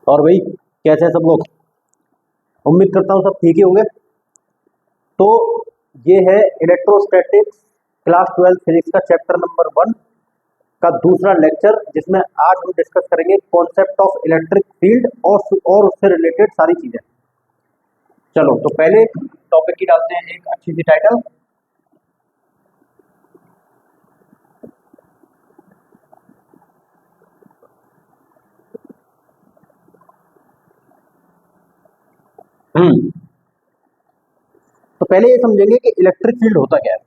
और भाई कैसे हैं सब लोग। उम्मीद करता हूँ सब ठीक ही होंगे। तो ये है इलेक्ट्रोस्टैटिक्स क्लास 12 फिजिक्स का चैप्टर नंबर 1 का दूसरा लेक्चर, जिसमें आज हम डिस्कस करेंगे कॉन्सेप्ट ऑफ इलेक्ट्रिक फील्ड और उससे रिलेटेड सारी चीजें। चलो तो पहले टॉपिक की डालते हैं एक अच्छी सी टाइटल। तो पहले ये समझेंगे कि इलेक्ट्रिक फील्ड होता क्या है।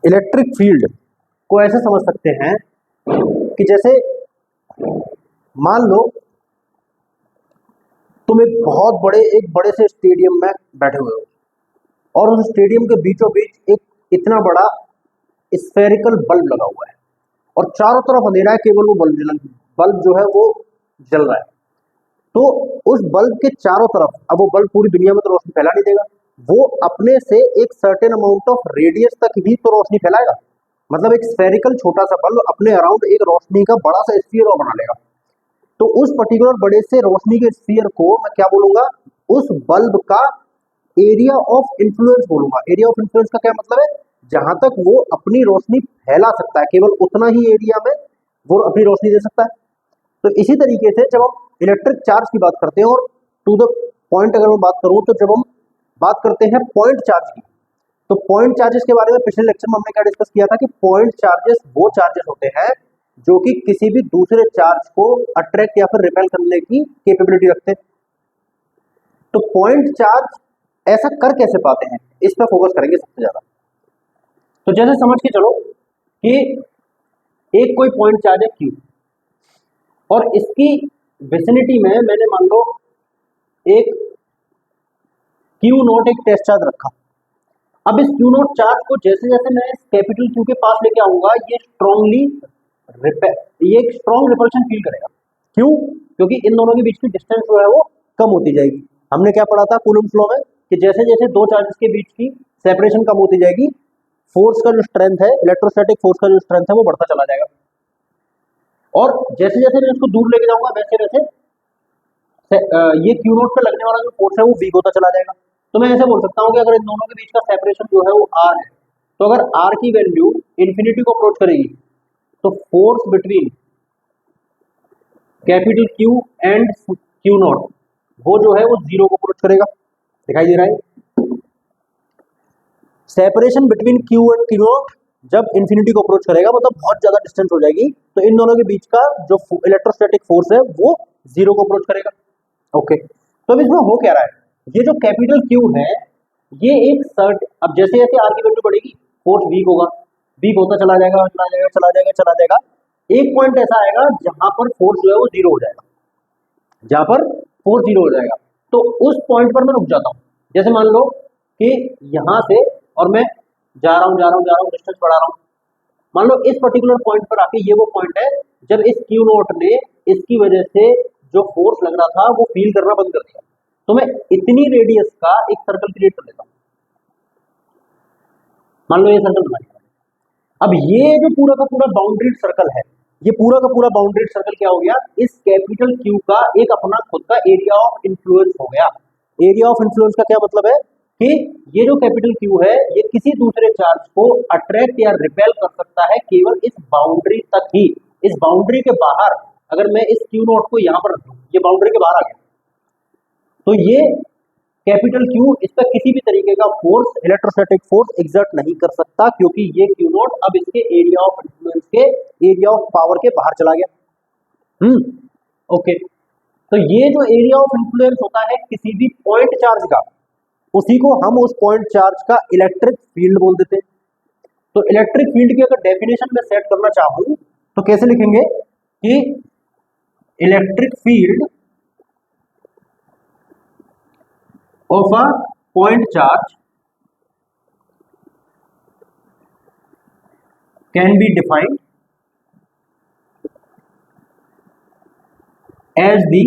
इलेक्ट्रिक फील्ड को ऐसे समझ सकते हैं कि जैसे मान लो तुम एक बड़े से स्टेडियम में बैठे हुए हो और उस स्टेडियम के बीचों बीच एक इतना बड़ा स्फेरिकल बल्ब लगा हुआ है और चारों तरफ अंधेरा है, केवल वो बल्ब जो है वो जल रहा है। तो उस बल्ब के चारों तरफ, अब वो बल्ब पूरी दुनिया में तो रोशनी फैला नहीं देगा, वो अपने से एक सर्टेन अमाउंट ऑफ रेडियस तक ही तो रोशनी फैलाएगा। मतलब एक स्फेरिकल छोटा सा बल्ब अपने अराउंड एक रोशनी का बड़ा सा स्फीयर बना लेगा। तो उस पर्टिकुलर बड़े से रोशनी के स्फीयर को मैं क्या बोलूंगा, उस बल्ब का एरिया ऑफ इन्फ्लुएंस बोलूंगा। एरिया ऑफ इन्फ्लुएंस का क्या मतलब है, जहां तक वो अपनी रोशनी फैला सकता है, केवल उतना ही एरिया में वो अपनी रोशनी दे सकता है। तो इसी तरीके से जब हम इलेक्ट्रिक चार्ज की बात करते हैं, और टू द पॉइंट अगर मैं बात करूं, तो जब हम बात करते हैं पॉइंट चार्ज की, तो पॉइंट चार्जेस के बारे में पिछले लेक्चर में हमने क्या डिस्कस किया था कि पॉइंट चार्जेस वो चार्जेस होते हैं जो कि किसी भी दूसरे चार्ज को अट्रैक्ट या फिर रिपेल करने की कैपेबिलिटी रखते हैं। तो पॉइंट चार्ज ऐसा कर कैसे पाते हैं, इस पर फोकस करेंगे सबसे ज्यादा। तो जैसे समझ के चलो कि एक कोई पॉइंट चार्ज है Q, और इसकी विसिनिटी में मैंने मान लो एक Q0 एक टेस्ट चार्ज रखा। अब इस Q0 चार्ज को जैसे जैसे मैं इस कैपिटल Q के पास लेके आऊंगा, ये एक स्ट्रॉन्ग रिपल्शन फील करेगा। क्यों? क्योंकि इन दोनों के बीच की डिस्टेंस जो है वो कम होती जाएगी। हमने क्या पढ़ा था कूलम्ब्स लॉ में कि जैसे जैसे दो चार्जेस के बीच की सेपरेशन कम होती जाएगी, फोर्स का जो स्ट्रेंथ है, इलेक्ट्रोस्टैटिक फोर्स का जो स्ट्रेंथ है वो बढ़ता चला जाएगा। और जैसे जैसे मैं इसको दूर लेके जाऊंगा, वैसे वैसे ये Q0 पे लगने वाला जो फोर्स है वो वीक होता चला जाएगा। तो मैं ऐसे बोल सकता हूँ कि अगर इन दोनों के बीच का सेपरेशन जो है वो R है, तो अगर R की वैल्यू इंफिनिटी को अप्रोच करेगी, तो force between capital Q and Q0 वो जो है वो जीरो को अप्रोच करेगा। दिखाई दे रहा है? Separation between Q and Q0 जब इंफिनिटी को अप्रोच करेगा, मतलब बहुत ज्यादा डिस्टेंस हो जाएगी, तो इन दोनों के बीच का जो इलेक्ट्रोस्टैटिक फोर्स है वो जीरो को अप्रोच करेगा। ओके, तो अब इसमें हो क्या रहा है, ये जो कैपिटल Q है ये एक सर्ट, अब जैसे जैसे R की वैल्यू बढ़ेगी फोर्स वीक होगा, वीक होता चला जाएगा, चला जाएगा, चला जाएगा, चला जाएगा। एक पॉइंट ऐसा आएगा जहां पर फोर्स जो है वो जीरो हो जाएगा, जहां पर फोर्स जीरो हो जाएगा। तो उस पॉइंट पर मैं रुक जाता हूँ। जैसे मान लो कि यहां से और मैं जा रहा हूँ, जा रहा हूँ, जा रहा हूँ, डिस्टेंस बढ़ा रहा हूँ। मान लो इस पर्टिकुलर पॉइंट पर आके, ये वो पॉइंट है जब इस Q0 ने इसकी वजह से जो फोर्स लग रहा था वो फील करना बंद कर दिया। तो मैं इतनी रेडियस का एक सर्कल क्रिएट कर लेता हूं। मान लो ये सर्कल बना लिया। अब ये जो पूरा का पूरा बाउंड्रीड सर्कल है, ये पूरा का पूरा बाउंड्रीड सर्कल क्या हो गया, इस कैपिटल Q का एक अपना खुद का एरिया ऑफ इन्फ्लुएंस हो गया। एरिया ऑफ इन्फ्लुएंस का क्या मतलब है कि ये जो कैपिटल Q है ये किसी दूसरे चार्ज को अट्रैक्ट या रिपेल कर सकता है केवल इस बाउंड्री तक ही। इस बाउंड्री के बाहर अगर मैं इस Q0 को यहाँ पर रख दूं, ये बाउंड्री के बाहर आ गया, तो ये कैपिटल Q इस पर किसी भी तरीके का फोर्स, इलेक्ट्रोस्टैटिक फोर्स एग्जर्ट नहीं कर सकता, क्योंकि ये Q0 अब इसके एरिया ऑफ इन्फ्लुएंस के, एरिया ऑफ पावर के बाहर चला गया। ओके, तो ये जो एरिया ऑफ इन्फ्लुएंस होता है किसी भी पॉइंट चार्ज का, उसी को हम उस पॉइंट चार्ज का इलेक्ट्रिक फील्ड बोल देते हैं। तो इलेक्ट्रिक फील्ड की अगर डेफिनेशन में सेट करना चाहूं तो कैसे लिखेंगे कि electric field of a point charge can be defined as the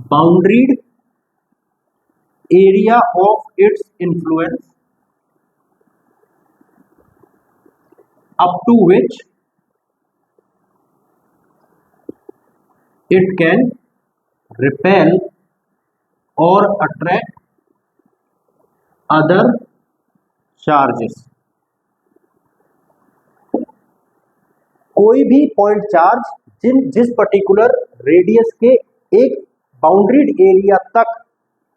boundaried area of its influence up to which it can repel or attract other charges. कोई भी पॉइंट चार्ज जिस पर्टिकुलर रेडियस के एक बाउंड्रीड एरिया तक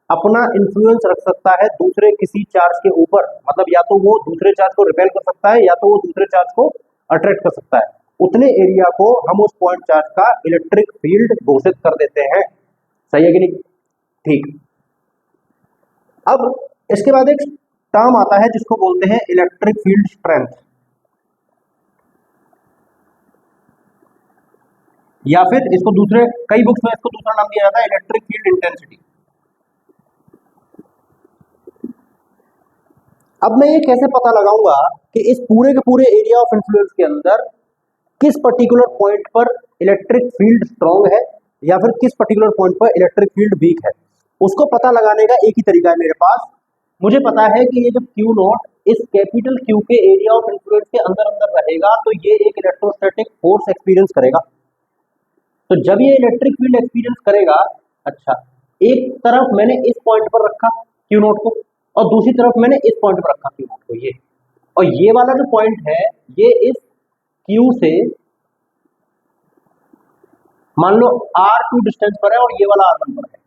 अपना influence रख सकता है दूसरे किसी चार्ज के ऊपर, मतलब या तो वो दूसरे चार्ज को रिपेल कर सकता है या तो वो दूसरे चार्ज को अट्रैक्ट कर सकता है, उतने एरिया को हम उस पॉइंट चार्ज का इलेक्ट्रिक फील्ड घोषित कर देते हैं। सही है कि नहीं? ठीक। अब इसके बाद एक टर्म आता है जिसको बोलते हैं इलेक्ट्रिक फील्ड स्ट्रेंथ, या फिर इसको दूसरे कई बुक्स में इसको दूसरा नाम दिया जाता है इलेक्ट्रिक फील्ड इंटेंसिटी। अब मैं ये कैसे पता लगाऊंगा कि इस पूरे के पूरे एरिया ऑफ इन्फ्लुएंस के अंदर किस पर्टिकुलर पॉइंट पर इलेक्ट्रिक फील्ड स्ट्रांग है या फिर किस पर्टिकुलर पॉइंट पर इलेक्ट्रिक फील्ड वीक है? उसको पता लगाने का एक ही तरीका है मेरे पास। मुझे पता है कि ये जब Q नॉट इस कैपिटल Q के एरिया ऑफ इन्फ्लुएंस के अंदर अंदर रहेगा तो ये एक इलेक्ट्रोस्टैटिक फोर्स एक्सपीरियंस करेगा। तो जब ये इलेक्ट्रिक फील्ड एक्सपीरियंस करेगा, अच्छा, एक तरफ मैंने इस पॉइंट पर रखा Q नॉट को और दूसरी तरफ मैंने इस पॉइंट पर रखा Q नॉट को, ये और ये वाला जो पॉइंट है ये इस Q से मान लो R2 डिस्टेंस पर है और ये वाला R1 पर है।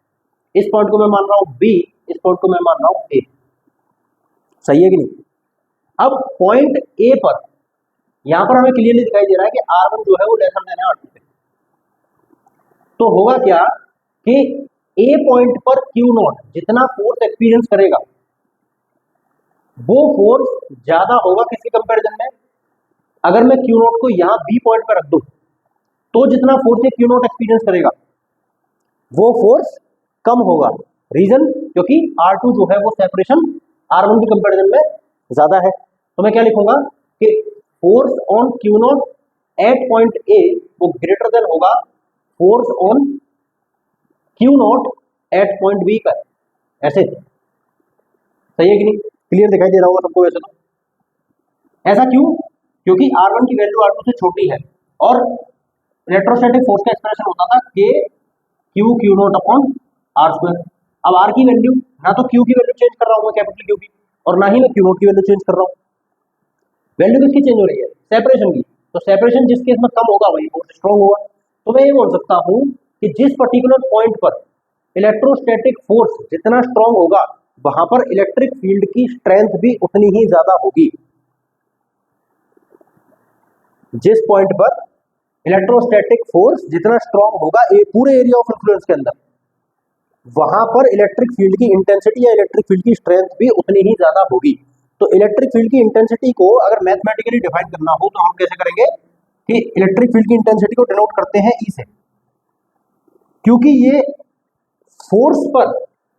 इस पॉइंट को मैं मान रहा हूं B, इस पॉइंट को मैं मान रहा हूं A। सही है कि नहीं? अब पॉइंट A पर यहां पर हमें क्लियरली दिखाई दे रहा है कि R1 जो है वो लेसर देन है R2 से। तो होगा क्या कि A पॉइंट पर Q नॉट जितना फोर्स एक्सपीरियंस करेगा वो फोर्स ज्यादा होगा किसके कंपैरिजन में? अगर मैं Q नॉट को यहां B पॉइंट पर रख दूं तो जितना फोर्स Q नॉट एक्सपीरियंस करेगा वो फोर्स कम होगा। रीजन? क्योंकि R2 जो है वो सेपरेशन R1 के कंपैरिजन में ज्यादा है। तो मैं क्या लिखूंगा कि force on Q not at point A वो ग्रेटर देन होगा force on Q not at point B का। ऐसे सही है कि नहीं? क्लियर दिखाई दे रहा होगा सबको वैसे तो। ऐसा क्यों? क्योंकि R1 की वैल्यू R2 से छोटी है और इलेक्ट्रोस्टैटिक फोर्स का एक्सप्रेशन होता था K Q not upon R square. अब R की वैल्यू ना तो Q की वैल्यू चेंज कर रहा हूं मैं कैपिटल Q की और ना ही मैं Q नॉट की वैल्यू चेंज कर रहा हूं। वैल्यू किसकी चेंज हो रही है? सेपरेशन की। तो सेपरेशन जिस केस में कम होगा वही फोर्स स्ट्रांग होगा। तो मैं ये बोल सकता हूं कि जिस पर्टिकुलर पॉइंट पर इलेक्ट्रोस्टैटिक फोर्स जितना स्ट्रांग होगा वहां पर इलेक्ट्रिक फील्ड की स्ट्रेंथ भी उतनी ही ज्यादा होगी। जिस पॉइंट पर इलेक्ट्रोस्टैटिक फोर्स जितना स्ट्रांग होगा पूरे एरिया ऑफ इन्फ्लुएंस के अंदर वहां पर इलेक्ट्रिक फील्ड की इंटेंसिटी या इलेक्ट्रिक फील्ड की स्ट्रेंथ भी उतनी ही ज्यादा होगी। तो इलेक्ट्रिक फील्ड की इंटेंसिटी को अगर मैथमेटिकली डिफाइन करना हो तो हम कैसे करेंगे कि इलेक्ट्रिक फील्ड की इंटेंसिटी को डिनोट करते हैं ई से, क्योंकि ये फोर्स पर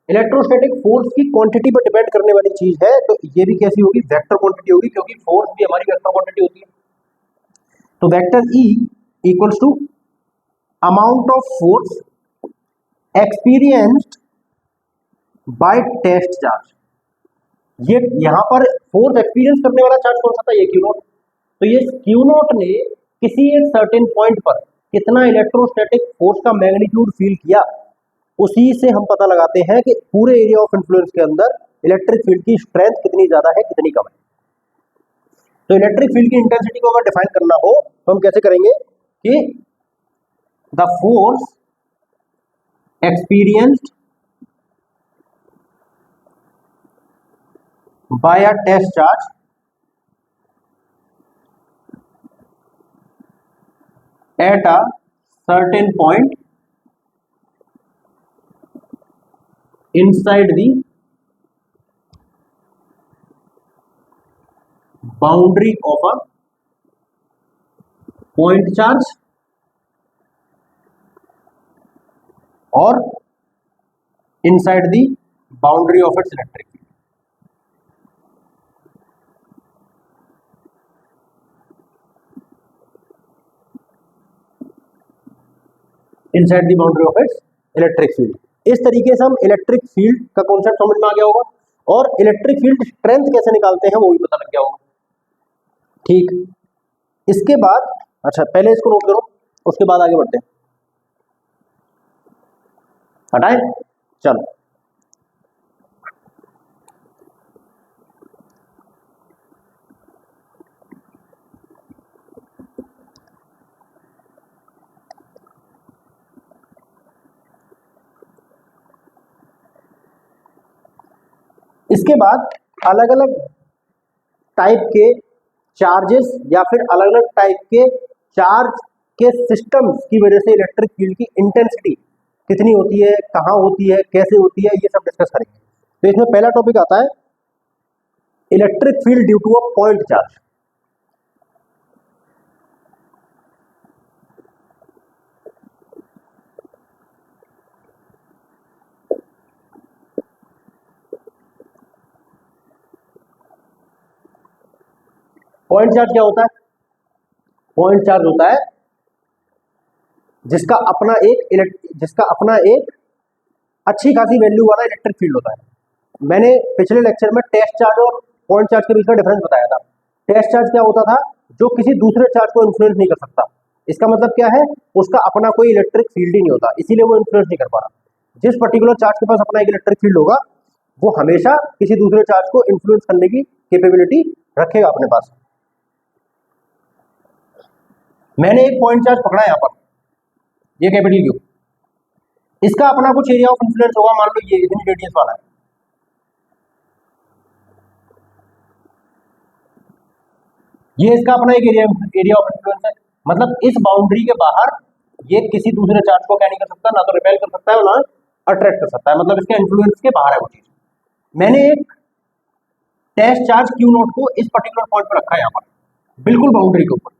इलेक्ट्रोस्टैटिक फोर्स की क्वांटिटी पर डिपेंड करने वाली चीज है। तो ये भी कैसी होगी? वेक्टर क्वांटिटी होगी, क्योंकि फोर्स भी हमारी वेक्टर क्वांटिटी होती है। तो vector E equals to amount of force experienced by test charge. ये यहां पर फोर्स एक्सपीरियंस करने वाला चार्ज कौन सा था? ये Q नॉट। तो ये Q नॉट ने किसी एक सर्टेन पॉइंट पर कितना इलेक्ट्रोस्टैटिक फोर्स का मैग्नीट्यूड फील किया, उसी से हम पता लगाते हैं कि पूरे एरिया ऑफ इन्फ्लुएंस के अंदर इलेक्ट्रिक फील्ड की स्ट्रेंथ कितनी ज्यादा है कितनी कम है। तो इलेक्ट्रिक फील्ड की इंटेंसिटी को अगर डिफाइन करना हो तो हम कैसे करेंगे कि the force experienced by a test charge at a certain point inside the boundary of a point charge or inside the boundary of its electric field. Inside the boundary of its electric field. इस तरीके से हम electric field का concept समझ में आ गया होगा, और इलेक्ट्रिक फील्ड स्ट्रेंथ कैसे निकालते हैं वो भी पता लग गया होगा। ठीक, इसके बाद अच्छा पहले इसको नोट करो, उसके बाद आगे बढ़ते हैं। हटाए, चलो इसके बाद अलग अलग टाइप के चार्जेस या फिर अलग अलग टाइप के चार्ज के सिस्टम्स की वजह से इलेक्ट्रिक फील्ड की इंटेंसिटी कितनी होती है, कहाँ होती है, कैसे होती है, ये सब डिस्कस करेंगे। तो इसमें पहला टॉपिक आता है electric field due to a point charge. Point charge क्या होता है? पॉइंट चार्ज होता है जिसका अपना एक अच्छी खासी वैल्यू वाला इलेक्ट्रिक फील्ड होता है। मैंने पिछले लेक्चर में टेस्ट चार्ज और पॉइंट चार्ज के बीच का डिफरेंस बताया था। टेस्ट चार्ज क्या होता था? जो किसी दूसरे चार्ज को इन्फ्लुएंस नहीं कर सकता। इसका मतलब क्या है? उसका अपना कोई इलेक्ट्रिक फील्ड ही नहीं होता, इसीलिए वो इन्फ्लुएंस नहीं कर पा रहा। जिस पर्टिकुलर चार्ज के पास अपना एक इलेक्ट्रिक फील्ड होगा वो हमेशा किसी दूसरे चार्ज को इन्फ्लुएंस करने की कैपेबिलिटी रखेगा अपने पास। मैंने एक पॉइंट चार्ज पकड़ा यहां पर, ये कैपिटल क्यू, इसका अपना कुछ एरिया ऑफ इन्फ्लुएंस होगा, मान लो ये इतनी रेडियस वाला है। ये इसका अपना एक एरिया ऑफ इन्फ्लुएंस है, मतलब इस बाउंड्री के बाहर ये किसी दूसरे चार्ज को क्या नहीं कर सकता, ना तो रिपेल कर सकता है और ना अट्रैक्ट कर सकता है, मतलब इसके इन्फ्लुएंस के बाहर है वो चीज। मैंने एक टेस्ट चार्ज क्यू नोट को इस पर्टिकुलर पॉइंट पर रखा है, यहाँ पर बिल्कुल बाउंड्री के ऊपर,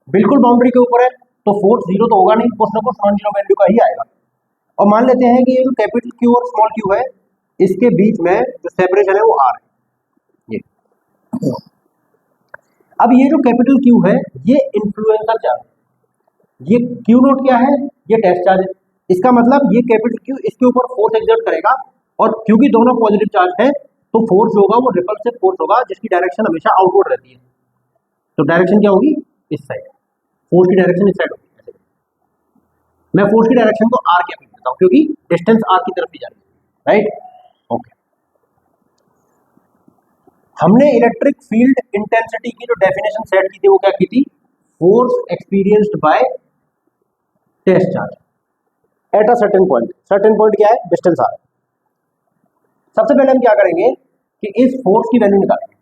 बिल्कुल बाउंड्री के ऊपर है, तो फोर्स जीरो तो होगा नहीं, कुछ ना कुछ नॉन जीरो वैल्यू का ही आएगा। और मान लेते हैं कि ये जो कैपिटल क्यू और स्मॉल क्यू है, इसके बीच में जो सेपरेशन है वो आर है। ये अब ये जो कैपिटल क्यू है ये इन्फ्लुएंसर चार्ज, ये क्यू नोट क्या है? ये टेस्ट चार्ज है। इसका मतलब ये कैपिटल क्यू इसके ऊपर फोर्स एक्सर्ट करेगा, और क्योंकि दोनों पॉजिटिव चार्ज है तो फोर्स होगा वो रिपल्सिव फोर्स होगा, जिसकी डायरेक्शन हमेशा आउटवर्ड रहती है। तो डायरेक्शन क्या होगी? इस साइड। फोर्स की डायरेक्शन इस साइड होगी। मैं फोर्स की डायरेक्शन को आर कैपिटल देता हूं क्योंकि डिस्टेंस आर की तरफ ही जा रही है, राइट? ओके, हमने इलेक्ट्रिक फील्ड इंटेंसिटी की जो डेफिनेशन सेट की थी वो क्या की थी? Force experienced by test charge at a certain point. Certain point क्या है? Distance r. सबसे पहले हम क्या करेंगे कि इस फोर्स की वैल्यू निकालेंगे।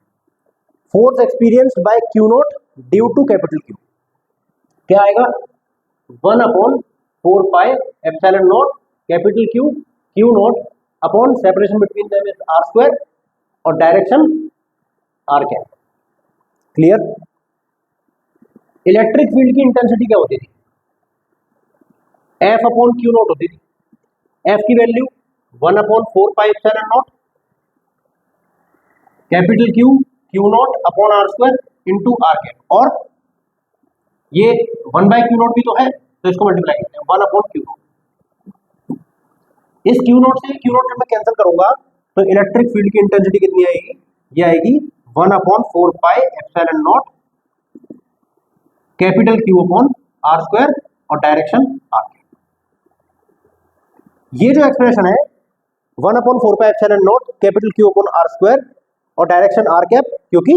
Force experienced by Q naught due to capital Q क्या आएगा? 1/4πε0 capital Q Q naught upon separation between them is R square और direction R cap. Clear? Electric field की इंटेंसिटी क्या होती थी? एफ अपॉन क्यू नोट होती थी। F की value 1/4πε0 capital Q Q naught upon are square into R cap, और ये 1/क्यू नोट भी तो है तो इसको मल्टीप्लाई करते हैं 1/क्यू नोट। इस क्यू नोट से क्यू नोट जब मैं कैंसिल करूंगा तो इलेक्ट्रिक फील्ड की इंटेंसिटी कितनी आएगी? ये आएगी 1/4πε0 capital Q upon are square और डायरेक्शन आर। ये जो एक्सप्रेशन है 1/4πε0 capital Q upon are square और डायरेक्शन आर कैप, क्योंकि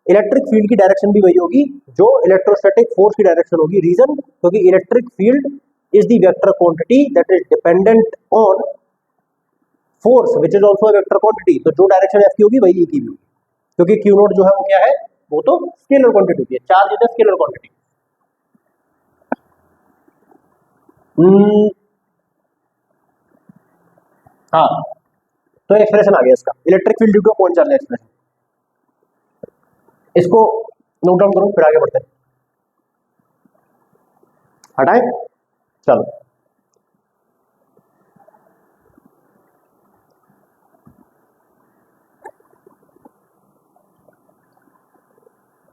इलेक्ट्रिक फील्ड की डायरेक्शन भी वही होगी जो इलेक्ट्रोस्टैटिक फोर्स की डायरेक्शन होगी। रीजन? क्योंकि electric field is the vector quantity that is dependent on force which is also a vector quantity. तो जो डायरेक्शन एफ की होगी वही ई की भी होगी, क्योंकि क्यू नोट जो है वो क्या है? वो तो स्केलर क्वांटिटी होती है, charge is a scalar quantity. हाँ, तो एक्सप्रेशन आ गया इसका, electric field due two point charge expression. इसको नोट डाउन करो फिर आगे बढ़ते हैं। हटाए, चलो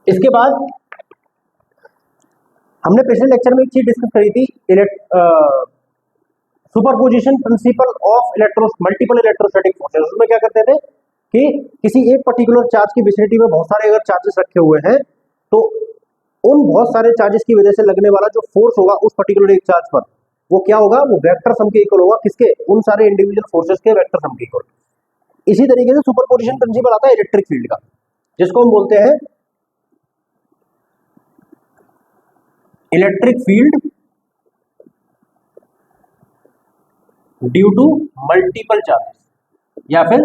इसके बाद हमने पिछले लेक्चर में एक चीज डिस्कस करी थी, superposition principle of multiple electrostatic forces, उसमें क्या करते थे कि किसी एक पर्टिकुलर चार्ज की विसिनिटी में बहुत सारे अगर चार्जेस रखे हुए हैं तो उन बहुत सारे चार्जेस की वजह से लगने वाला जो फोर्स होगा उस पर्टिकुलर एक चार्ज पर, वो क्या होगा, वो वेक्टर सम के इक्वल होगा, किसके, उन सारे इंडिविजुअल फोर्सेस के वेक्टर सम के इक्वल। इसी तरीके से सुपरपोजिशन प्रिंसिपल आता है इलेक्ट्रिक फील्ड का, जिसको हम बोलते हैं electric field due to multiple charges या फिर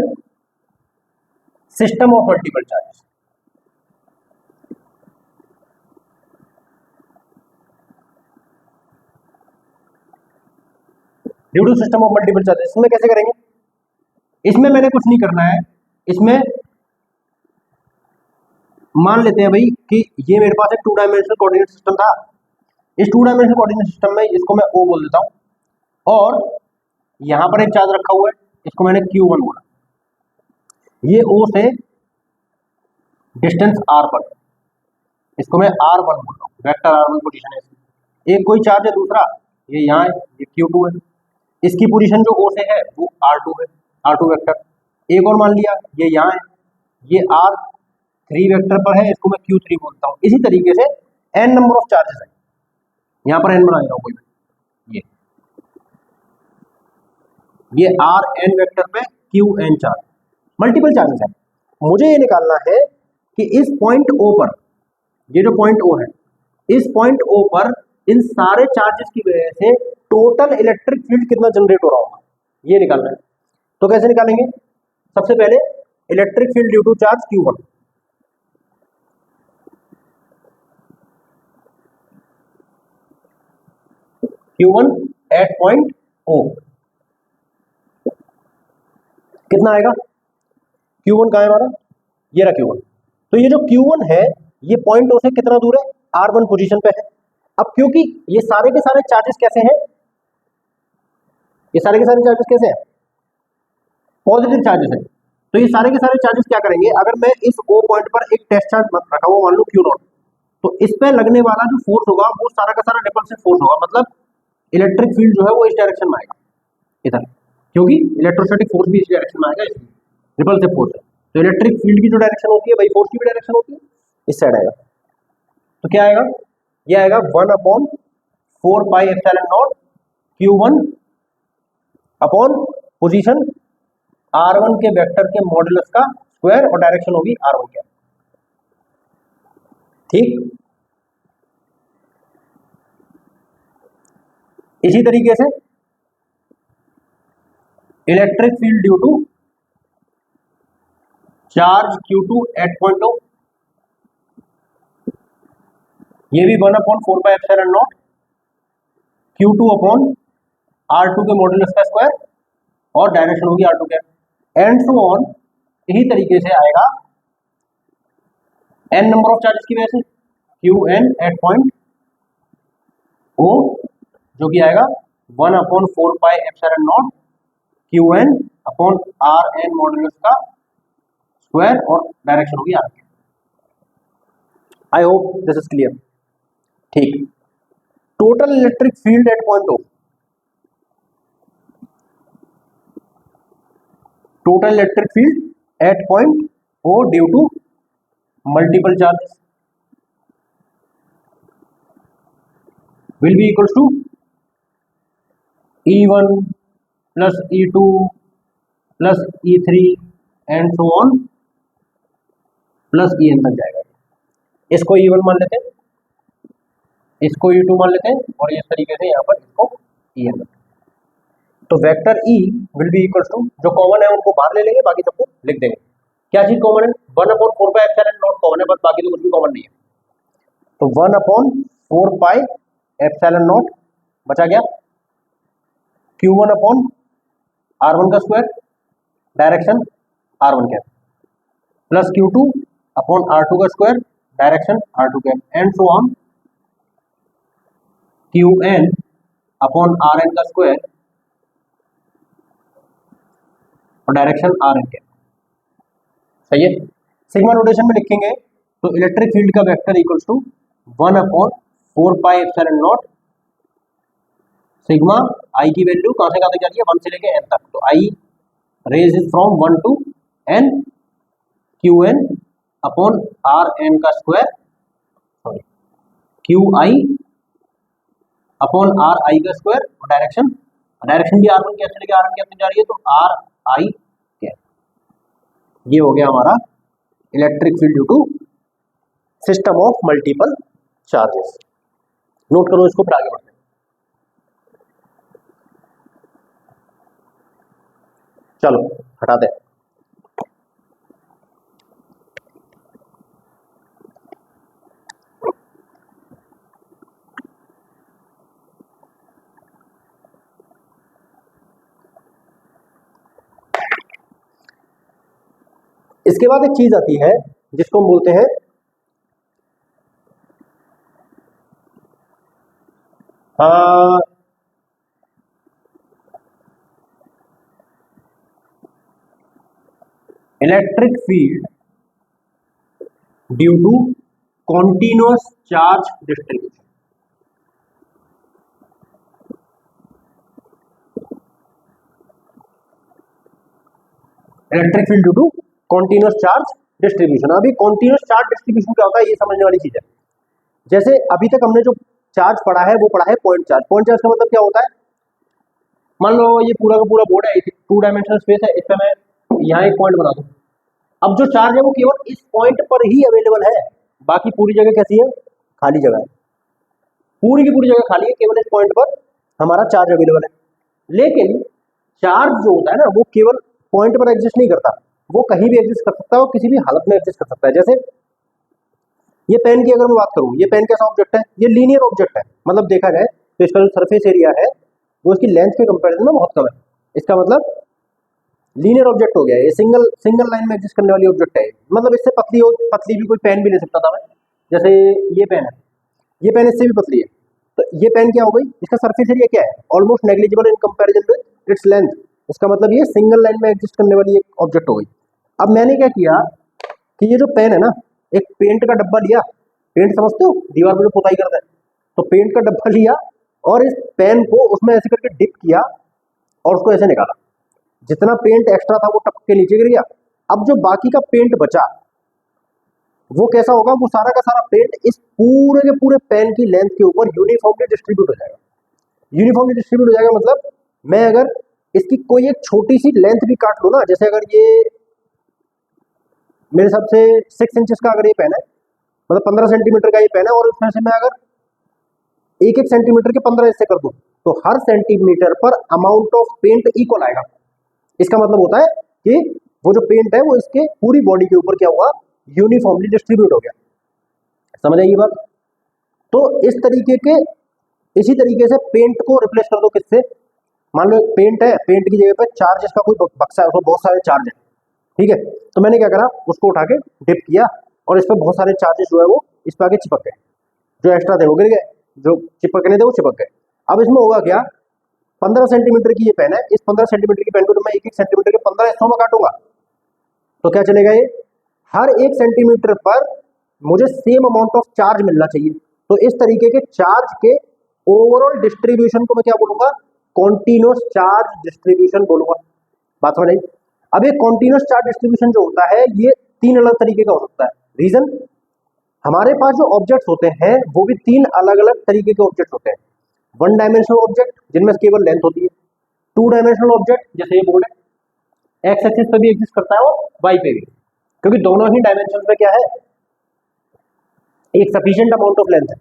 system of multiple charges. Due to system of multiple charges, इसमें कैसे करेंगे, इसमें मैंने कुछ नहीं करना है, इसमें मान लेते हैं भाई कि ये मेरे पास एक 2 डायमेंशनल कोऑर्डिनेट सिस्टम था, इस 2 डायमेंशनल कोऑर्डिनेट सिस्टम में इसको मैं O बोल देता हूं और यहां पर एक चार्ज रखा हुआ है, इसको मैंने Q1 बोला, ये O से डिस्टेंस R पर, इसको मैं R1 बोल रहा हूँ, वेक्टर R1 पोजीशन है इसकी। एक कोई चार्ज है दूसरा, ये यहाँ है, ये Q2 है, इसकी पोजीशन जो O से है वो R2 है, R2 वेक्टर। एक और मान लिया ये यहाँ है, ये R3 वेक्टर पर है, इसको मैं Q3 बोलता हूँ। इसी तरीके से n नंबर ऑफ चार्जेस है, यहाँ पर n बना रहा हूँ कोई, ये Rn वेक्टर पे Qn चार्ज, मल्टीपल चार्जेस है। मुझे ये निकालना है कि इस पॉइंट O पर, ये जो पॉइंट O है, इस पॉइंट O पर इन सारे चार्जेस की वजह से टोटल इलेक्ट्रिक फील्ड कितना जनरेट हो रहा होगा, ये निकालना है। तो कैसे निकालेंगे, सबसे पहले electric field due to charge Q1, Q1 at point O कितना आएगा, Q1 कहाँ है हमारा, ये रहा Q1। तो ये जो Q1 है ये पॉइंट O से कितना दूर है, R1 पोजीशन पे है। अब क्योंकि ये सारे के सारे चार्जेस कैसे हैं, ये सारे के सारे चार्जेस कैसे हैं, पॉजिटिव चार्जेस हैं, तो ये सारे के सारे चार्जेस क्या करेंगे, अगर मैं इस O पॉइंट पर एक टेस्ट चार्ज रखा हुआ मान लो Q0, तो इस पे लगने वाला जो फोर्स होगा वो सारा का सारा रिपल्सिव फोर्स होगा, मतलब इलेक्ट्रिक फील्ड जो है वो इस डायरेक्शन में आएगा इधर, क्योंकि इलेक्ट्रोस्टैटिक फोर्स भी इस डायरेक्शन में आएगा, इसलिए रिपल्सिव फोर्स है। तो इलेक्ट्रिक फील्ड की जो डायरेक्शन होती है वही फोर्स की भी डायरेक्शन होती है, इस साइड आएगा। तो क्या आएगा, ये आएगा 1/4πε0 Q1 अपॉन पोजीशन R1 के वेक्टर के मॉडुलस का स्क्वायर और डायरेक्शन होगी R1 के, ठीक। इसी तरीके से electric field due to charge Q2 at point O, ये भी 1/4πε0 Q2 अपॉन R2 के मॉडुलस का स्क्वायर और डायरेक्शन होगी R2 के, एंड सो ऑन। यही तरीके से आएगा n नंबर ऑफ चार्जेस की वजह से Qn एट पॉइंट O, जो कि आएगा 1/4πε0 Qn अपॉन Rn मॉडुलस का स्क्वायर और डायरेक्शन होगी R के। I hope this is clear, ठीक। Total electric field at point O, total electric field at point O due to multiple charges will be equals to E1 plus E2 plus E3 and so on plus En तक जाएगा। इसको E1 मान लेते हैं, इसको E2 मान लेते हैं और इस तरीके से यहाँ पर इसको En। तो vector E will be equals to, जो कॉमन है उनको बाहर ले लेंगे, बाकी सबको लिख देंगे। क्या चीज कॉमन है, 1/4πε0 कॉमन है, बस बाकी तो कुछ भी कॉमन नहीं है। तो 1/4πε0 बचा गया Q1 अपॉन R1 का square, direction R1 cap, plus Q2 upon R2 का square, direction R2 cap, and so on Qn upon Rn का स्क्वायर और डायरेक्शन Rn कैप। सही है, सिग्मा नोटेशन में लिखेंगे तो इलेक्ट्रिक फील्ड का वेक्टर इक्वल्स टू 1/4πε0 सिग्मा आई की वैल्यू कहाँ से कहाँ तक जाती है, 1 से लेके n तक, तो I range is from 1 to n Q N upon R N का square, sorry Q I upon R I का स्क्वायर, और डायरेक्शन डायरेक्शन भी आर वन कैसे लेके आर एन कैसे जा रही है, तो आर आई कैप। ये हो गया हमारा electric field due to system of multiple charges. Note करो इसको, फिर आगे बढ़ते हैं। चलो हटा दे। इसके बाद एक चीज आती है जिसको हम बोलते हैं electric field due to continuous charge distribution. Electric field due to continuous charge distribution. अभी कॉन्टिन्यूअस चार्ज डिस्ट्रीब्यूशन क्या होता है, ये समझने वाली चीज है। जैसे अभी तक हमने जो चार्ज पढ़ा है वो पढ़ा है पॉइंट चार्ज। पॉइंट चार्ज का मतलब क्या होता है, मान लो ये पूरा का पूरा बोर्ड है, 2 डायमेंशनल स्पेस है, इसमें मैं यहाँ एक पॉइंट बना दूं। अब जो चार्ज है वो केवल इस पॉइंट पर ही अवेलेबल है, बाकी पूरी जगह कैसी है, खाली जगह है, पूरी की पूरी जगह खाली है, केवल इस पॉइंट पर हमारा चार्ज अवेलेबल है। लेकिन चार्ज जो होता है ना वो केवल पॉइंट पर एग्जिस्ट नहीं करता, वो कहीं भी एग्जिस्ट कर सकता है और किसी भी हालत में एग्जिस्ट कर सकता है। जैसे ये पेन की अगर मैं बात करूं, ये पेन कैसा ऑब्जेक्ट है, ये लीनियर ऑब्जेक्ट है, मतलब देखा जाए तो इसका जो सरफेस एरिया है वो इसकी लेंथ के कंपैरिजन में बहुत कम है। इसका मतलब लीनियर ऑब्जेक्ट हो गया, ये सिंगल लाइन में एग्जिस्ट करने वाली ऑब्जेक्ट है। मतलब इससे पतली भी कोई पेन भी ले सकता था मैं। जैसे ये पेन है, ये पेन इससे भी पतली है, तो ये पेन क्या हो गई, इसका सरफेस एरिया क्या है, almost negligible in comparison with its length. इसका मतलब ये सिंगल लाइन में एग्जिस्ट करने वाली एक ऑब्जेक्ट हो गई। अब मैंने क्या किया कि ये जो पेन है ना, एक पेंट का डब्बा लिया, पेंट समझते हो, दीवार पर जो पुताई करते हैं, तो पेंट का डब्बा लिया और इस पेन को उसमें ऐसे करके डिप किया और उसको ऐसे निकाला। जितना पेंट एक्स्ट्रा था वो टपक के नीचे गिर गया। अब जो बाकी का पेंट बचा वो कैसा होगा, वो सारा का सारा पेंट इस पूरे के पूरे पेन की लेंथ के ऊपर यूनिफॉर्मली डिस्ट्रीब्यूट हो जाएगा। यूनिफॉर्मली डिस्ट्रीब्यूट हो जाएगा मतलब मैं अगर इसकी कोई एक छोटी सी लेंथ भी काट लूँ ना, जैसे अगर ये मेरे हिसाब से 6 इंचेस का अगर ये पेन है, मतलब 15 सेंटीमीटर का ये पेन है, और उसमें से मैं अगर एक सेंटीमीटर के 15 हिस्से कर दूं तो हर सेंटीमीटर पर अमाउंट ऑफ पेंट इक्वल आएगा। इसका मतलब होता है कि वो जो पेंट है वो इसके पूरी बॉडी के ऊपर क्या हुआ, यूनिफॉर्मली डिस्ट्रीब्यूट हो गया। समझ आएगी बात। तो इस तरीके के इसी तरीके से पेंट को रिप्लेस कर दो किससे, मान लो पेंट है, पेंट की जगह पर चार्जेस का कोई बक्सा है, उसमें बहुत सारे चार्ज है, ठीक है। तो मैंने क्या करा, उसको उठा के डिप किया और इस पर बहुत सारे चार्जेस जो है वो इस पर आगे चिपक गए, जो एक्स्ट्रा थे वो गिर गए, जो चिपकने थे वो चिपक गए। अब इसमें होगा क्या, 15 सेंटीमीटर की ये पेन है, इस 15 सेंटीमीटर की पेन को तो मैं 1 सेंटीमीटर के 15 हिस्सों में काटूंगा तो क्या चलेगा, ये हर 1 सेंटीमीटर पर मुझे सेम अमाउंट ऑफ चार्ज मिलना चाहिए। तो इस तरीके के चार्ज के ओवरऑल डिस्ट्रीब्यूशन को मैं क्या बोलूंगा, कॉन्टिन्यूअस चार्ज डिस्ट्रीब्यूशन बोलूंगा। बात समझ आई। अब ये कॉन्टिन्यूअस चार्ज डिस्ट्रीब्यूशन जो होता है ये 3 अलग तरीके का हो सकता है। रीजन, हमारे पास जो ऑब्जेक्ट्स होते हैं वो भी 3 अलग अलग तरीके के ऑब्जेक्ट होते हैं। 1 डायमेंशनल ऑब्जेक्ट जिनमें केवल लेंथ होती है, 2 डायमेंशनल ऑब्जेक्ट जैसे ये बोर्ड है, एक्स एक्सिस पे भी एग्जिस्ट करता है और वाई पे भी, क्योंकि दोनों ही डायमेंशन में क्या है, एक सफिशिएंट अमाउंट ऑफ लेंथ है।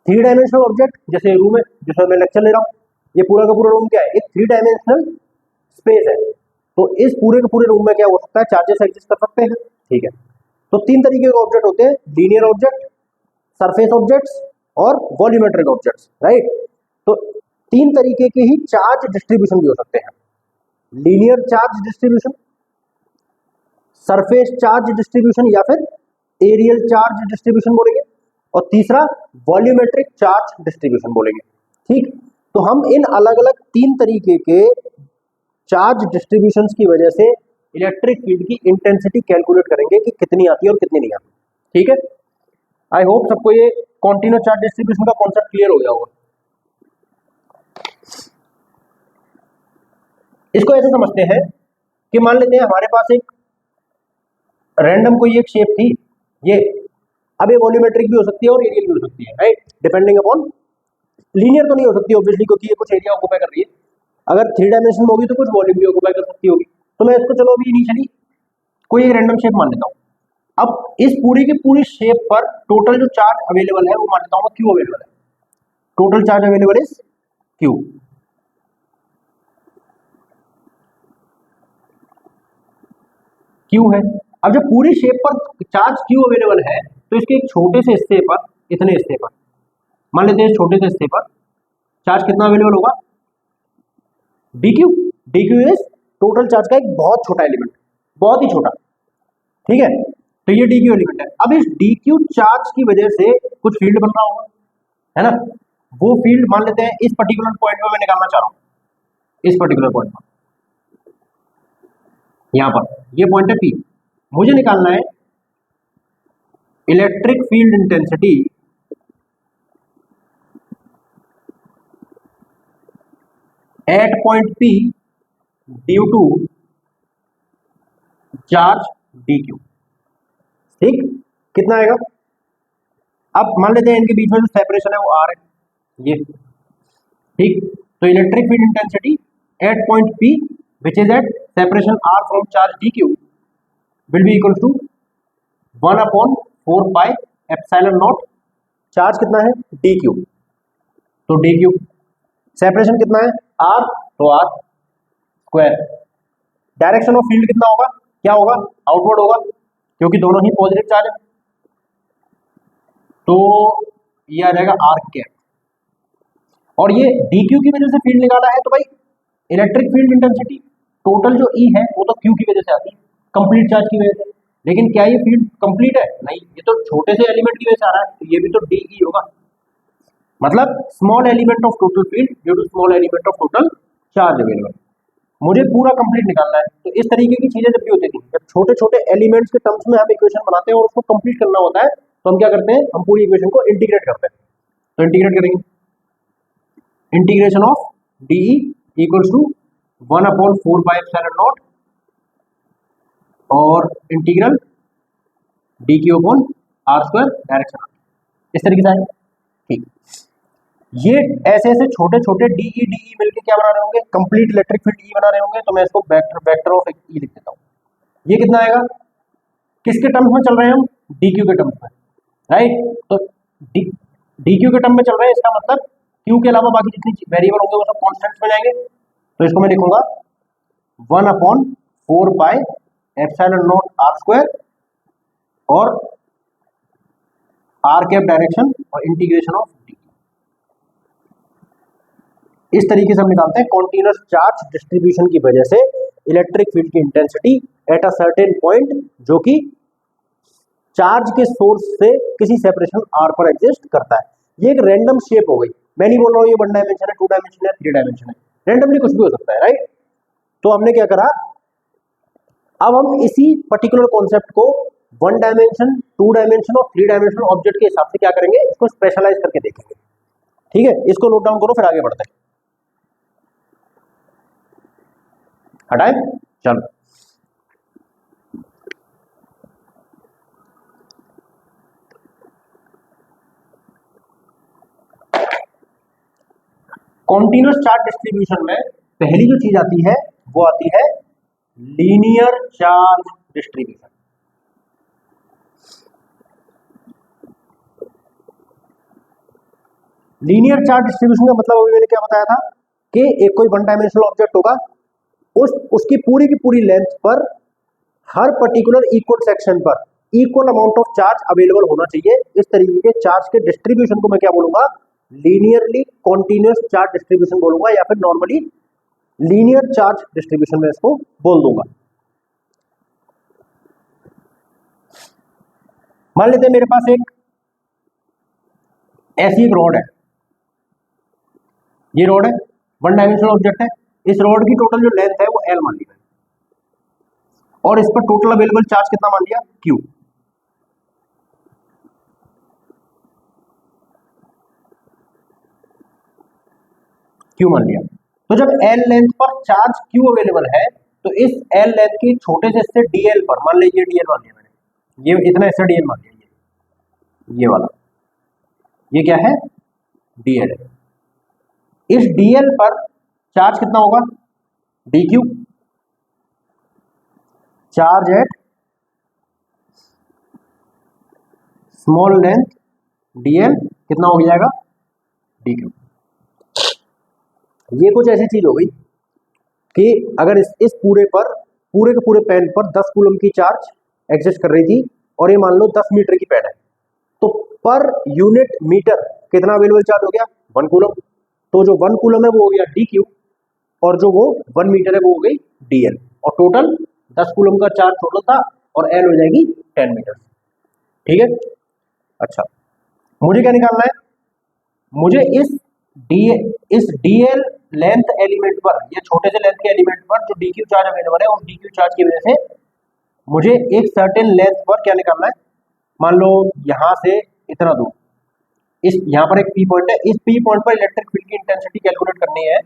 3 डायमेंशनल ऑब्जेक्ट जैसे रूम है जिसमें मैं लेक्चर ले रहा हूँ, ये पूरा का पूरा रूम क्या है, एक 3 डायमेंशनल स्पेस है। तो इस पूरे के पूरे रूम में क्या हो सकता है, चार्जेस एग्जिस्ट कर सकते हैं, ठीक है। तो 3 तरीके के ऑब्जेक्ट होते हैं, लीनियर ऑब्जेक्ट, सरफेस ऑब्जेक्ट्स और वॉल्यूमेट्रिक ऑब्जेक्ट्स, राइट। तो 3 तरीके के ही चार्ज डिस्ट्रीब्यूशन भी हो सकते हैं, linear charge distribution, surface charge distribution या फिर एरियल चार्ज डिस्ट्रीब्यूशन बोलेंगे, और तीसरा वॉल्यूमेट्रिक चार्ज डिस्ट्रीब्यूशन बोलेंगे, ठीक। तो हम इन अलग अलग 3 तरीके के चार्ज डिस्ट्रीब्यूशंस की वजह से इलेक्ट्रिक फील्ड की इंटेंसिटी कैलकुलेट करेंगे कि कितनी आती है और कितनी नहीं आती, ठीक है। आई होप सबको ये कॉन्टिन्यूअस चार्ज डिस्ट्रीब्यूशन का कॉन्सेप्ट क्लियर हो गया होगा। इसको ऐसे समझते हैं कि मान लेते हैं हमारे पास एक रैंडम कोई एक शेप थी, ये अब ये वॉल्यूमेट्रिक भी हो सकती है और एरियल भी हो सकती है, राइट, डिपेंडिंग अपॉन, लीनियर तो नहीं हो सकती ऑब्वियसली, क्योंकि ये कुछ एरिया ऑक्यूपाई कर रही है। अगर 3 डायमेंशन में होगी तो कुछ वॉल्यूम भी ऑक्यूपाई कर सकती होगी। तो मैं इसको चलो अभी इनिशियली कोई एक रैंडम शेप मान लेता हूँ। अब इस पूरी की पूरी शेप पर टोटल जो चार्ज अवेलेबल है वो मान लेता हूँ क्यू अवेलेबल है। Total charge available is Q. Q है। अब जब पूरी शेप पर चार्ज क्यू अवेलेबल है तो इसके एक छोटे से हिस्से पर, इतने हिस्से पर मान लेते हैं, छोटे से हिस्से पर चार्ज कितना अवेलेबल होगा, D Q. D Q is total charge का एक बहुत छोटा एलिमेंट, बहुत ही छोटा, ठीक है। तो ये डी क्यू एलिमेंट है। अब इस डी क्यू चार्ज की वजह से कुछ फील्ड बन रहा होगा, है ना। वो फील्ड मान लेते हैं इस पर्टिकुलर पॉइंट पर मैं निकालना चाह रहा हूँ, इस पर्टिकुलर पॉइंट पर, यहां पर ये पॉइंट है पी। मुझे निकालना है electric field intensity at point p due to charge D q, ठीक। कितना आएगा, अब मान लेते हैं इनके बीच में जो सेपरेशन है वो आर है, ये, ठीक। तो electric field intensity at point p which is at separation r from charge D q will be equal to 1/4 pi epsilon naught, charge कितना है डी क्यू, तो डी क्यू, सेपरेशन कितना है आर, तो are square. Direction of field कितना होगा, क्या होगा, आउटवर्ड होगा, क्योंकि दोनों ही पॉजिटिव चार्ज है, तो ये आ जाएगा आर कैप। और ये डी क्यू की वजह से फील्ड निकाला है, तो भाई इलेक्ट्रिक फील्ड इंटेंसिटी टोटल जो ई है वो तो क्यू की वजह से आती है, कंप्लीट चार्ज की वजह से। लेकिन क्या ये फील्ड कंप्लीट है, नहीं, ये तो छोटे से एलिमेंट की वजह से आ रहा है, तो ये भी तो डी ई होगा, मतलब small element of total field due to small element of total charge available. मुझे पूरा कंप्लीट निकालना है। तो इस तरीके की चीजें जब भी होती थी, जब छोटे छोटे एलिमेंट्स के टर्म्स में हम इक्वेशन बनाते हैं और उसको कंप्लीट करना होता है, तो हम क्या करते हैं, हम पूरी इक्वेशन को इंटीग्रेट करते हैं। तो इंटीग्रेट करेंगे, integration of D equals to 1/4 pi epsilon naught और integral D Q upon are square direction, इस तरीके से आएगा, ठीक। ये ऐसे ऐसे छोटे छोटे डीई मिलके क्या बना रहे होंगे, कंप्लीट इलेक्ट्रिक फील्ड ई बना रहे होंगे। तो मैं इसको वेक्टर ऑफ ई लिख देता हूँ। ये कितना आएगा, किसके टर्म्स में चल रहे हैं हम, डी क्यू के टर्म्स में, राइट। तो डी क्यू के टर्म में चल रहे हैं, इसका मतलब क्यू के अलावा बाकी जितनी वेरिएबल होंगे वो सब कॉन्स्टेंट्स में जाएंगे। तो इसको मैं लिखूंगा 1/4 pi epsilon naught are square और आर कैप डायरेक्शन और इंटीग्रेशन ऑफ डी। इस तरीके से हम निकालते हैं कॉन्टिन्यूअस चार्ज डिस्ट्रीब्यूशन की वजह से इलेक्ट्रिक फील्ड की intensity at a certain point, जो कि चार्ज के सोर्स से किसी सेपरेशन आर पर एग्जिस्ट करता है। ये एक रैंडम शेप हो गई, मैं नहीं बोल रहा हूँ ये 1 डायमेंशन है, 2 डायमेंशन है, 3 डायमेंशन है, रैंडमली कुछ भी हो सकता है, राइट। तो हमने क्या करा, अब हम इसी पर्टिकुलर कॉन्सेप्ट को 1 डायमेंशन, 2 डायमेंशन और 3 डायमेंशनल ऑब्जेक्ट के हिसाब से क्या करेंगे, इसको स्पेशलाइज करके देखेंगे, ठीक है। इसको नोट डाउन करो, फिर आगे बढ़ते हैं। हटाए, चलो। कॉन्टिन्यूअस चार्ज डिस्ट्रीब्यूशन में पहली जो चीज आती है वो आती है linear charge distribution. Linear charge distribution का मतलब अभी मैंने क्या बताया था कि एक कोई 1 डायमेंशनल ऑब्जेक्ट होगा, उसकी पूरी की पूरी लेंथ पर हर पर्टिकुलर इक्वल सेक्शन पर equal amount of charge available होना चाहिए। इस तरीके के चार्ज के डिस्ट्रीब्यूशन को मैं क्या बोलूंगा, लीनियरली कॉन्टिन्यूअस चार्ज डिस्ट्रीब्यूशन बोलूंगा, या फिर नॉर्मली लीनियर चार्ज डिस्ट्रीब्यूशन में इसको बोल दूंगा। मान लेते हैं मेरे पास एक ऐसी एक रॉड है, ये रॉड है, 1 डायमेंशनल ऑब्जेक्ट है, इस रॉड की टोटल जो लेंथ है वो एल मान लिया और इस पर टोटल अवेलेबल चार्ज कितना मान लिया, क्यू। क्यू मान लिया। तो जब एल लेंथ पर चार्ज क्यू अवेलेबल है तो इस एल लेंथ के छोटे से हिस्से डीएल पर, मान लीजिए डीएल मान लिया मैंने, ये इतना हिस्सा डीएल मान लिया, ये वाला, ये क्या है, डीएल है। इस डीएल पर चार्ज कितना होगा, D Q, charge at small length DL कितना हो जाएगा, डी क्यू। ये कुछ ऐसी चीज हो गई कि अगर इस पूरे के पूरे पेन पर 10 कूलम की चार्ज एग्जिस्ट कर रही थी और ये मान लो 10 मीटर की पेन है, तो पर यूनिट मीटर कितना अवेलेबल चार्ज हो गया, 1 कूलम। तो जो 1 कूलम है वो हो गया डी क्यू, और जो वो 1 मीटर है वो हो गई डीएल, और टोटल 10 कूलम का चार्ज टोटल था, और एल हो जाएगी 10 मीटर। ठीक है, अच्छा मुझे क्या निकालना है, मुझे इस डीएल लेंथ एलिमेंट पर, ये छोटे से लेंथ के एलिमेंट पर जो डी क्यू चार्ज अवेलेबल है, उस डी क्यू चार्ज की वजह से मुझे एक सर्टेन लेंथ पर क्या निकालना है, मान लो यहां से इतना दूर, इस यहां पर एक पी पॉइंट है, इस पी पॉइंट पर इलेक्ट्रिक फील्ड की इंटेंसिटी कैलकुलेट करनी है,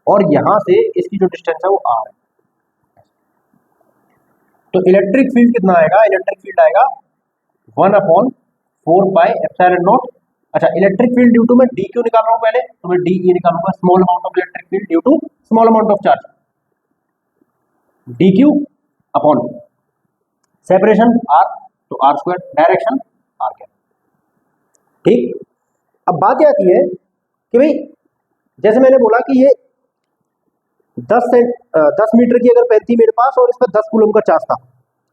और यहां से इसकी जो डिस्टेंस है वो आर है। तो इलेक्ट्रिक फील्ड कितना आएगा, इलेक्ट्रिक फील्ड आएगा 1/4 पाई एप्सिलॉन नॉट। अच्छा, इलेक्ट्रिक फील्ड ड्यू टू मैं डी क्यू निकाल रहा हूं पहले, तो मैं डी ई निकालूंगा, small amount of electric field due to small amount of charge, D Q upon separation R, तो आर स्क्वायर, डायरेक्शन आर क्या। ठीक, अब बात यह आती है कि भाई जैसे मैंने बोला कि ये 10 मीटर की अगर पेन थी मेरे पास और इस पर 10 कूलम का चार्ज था,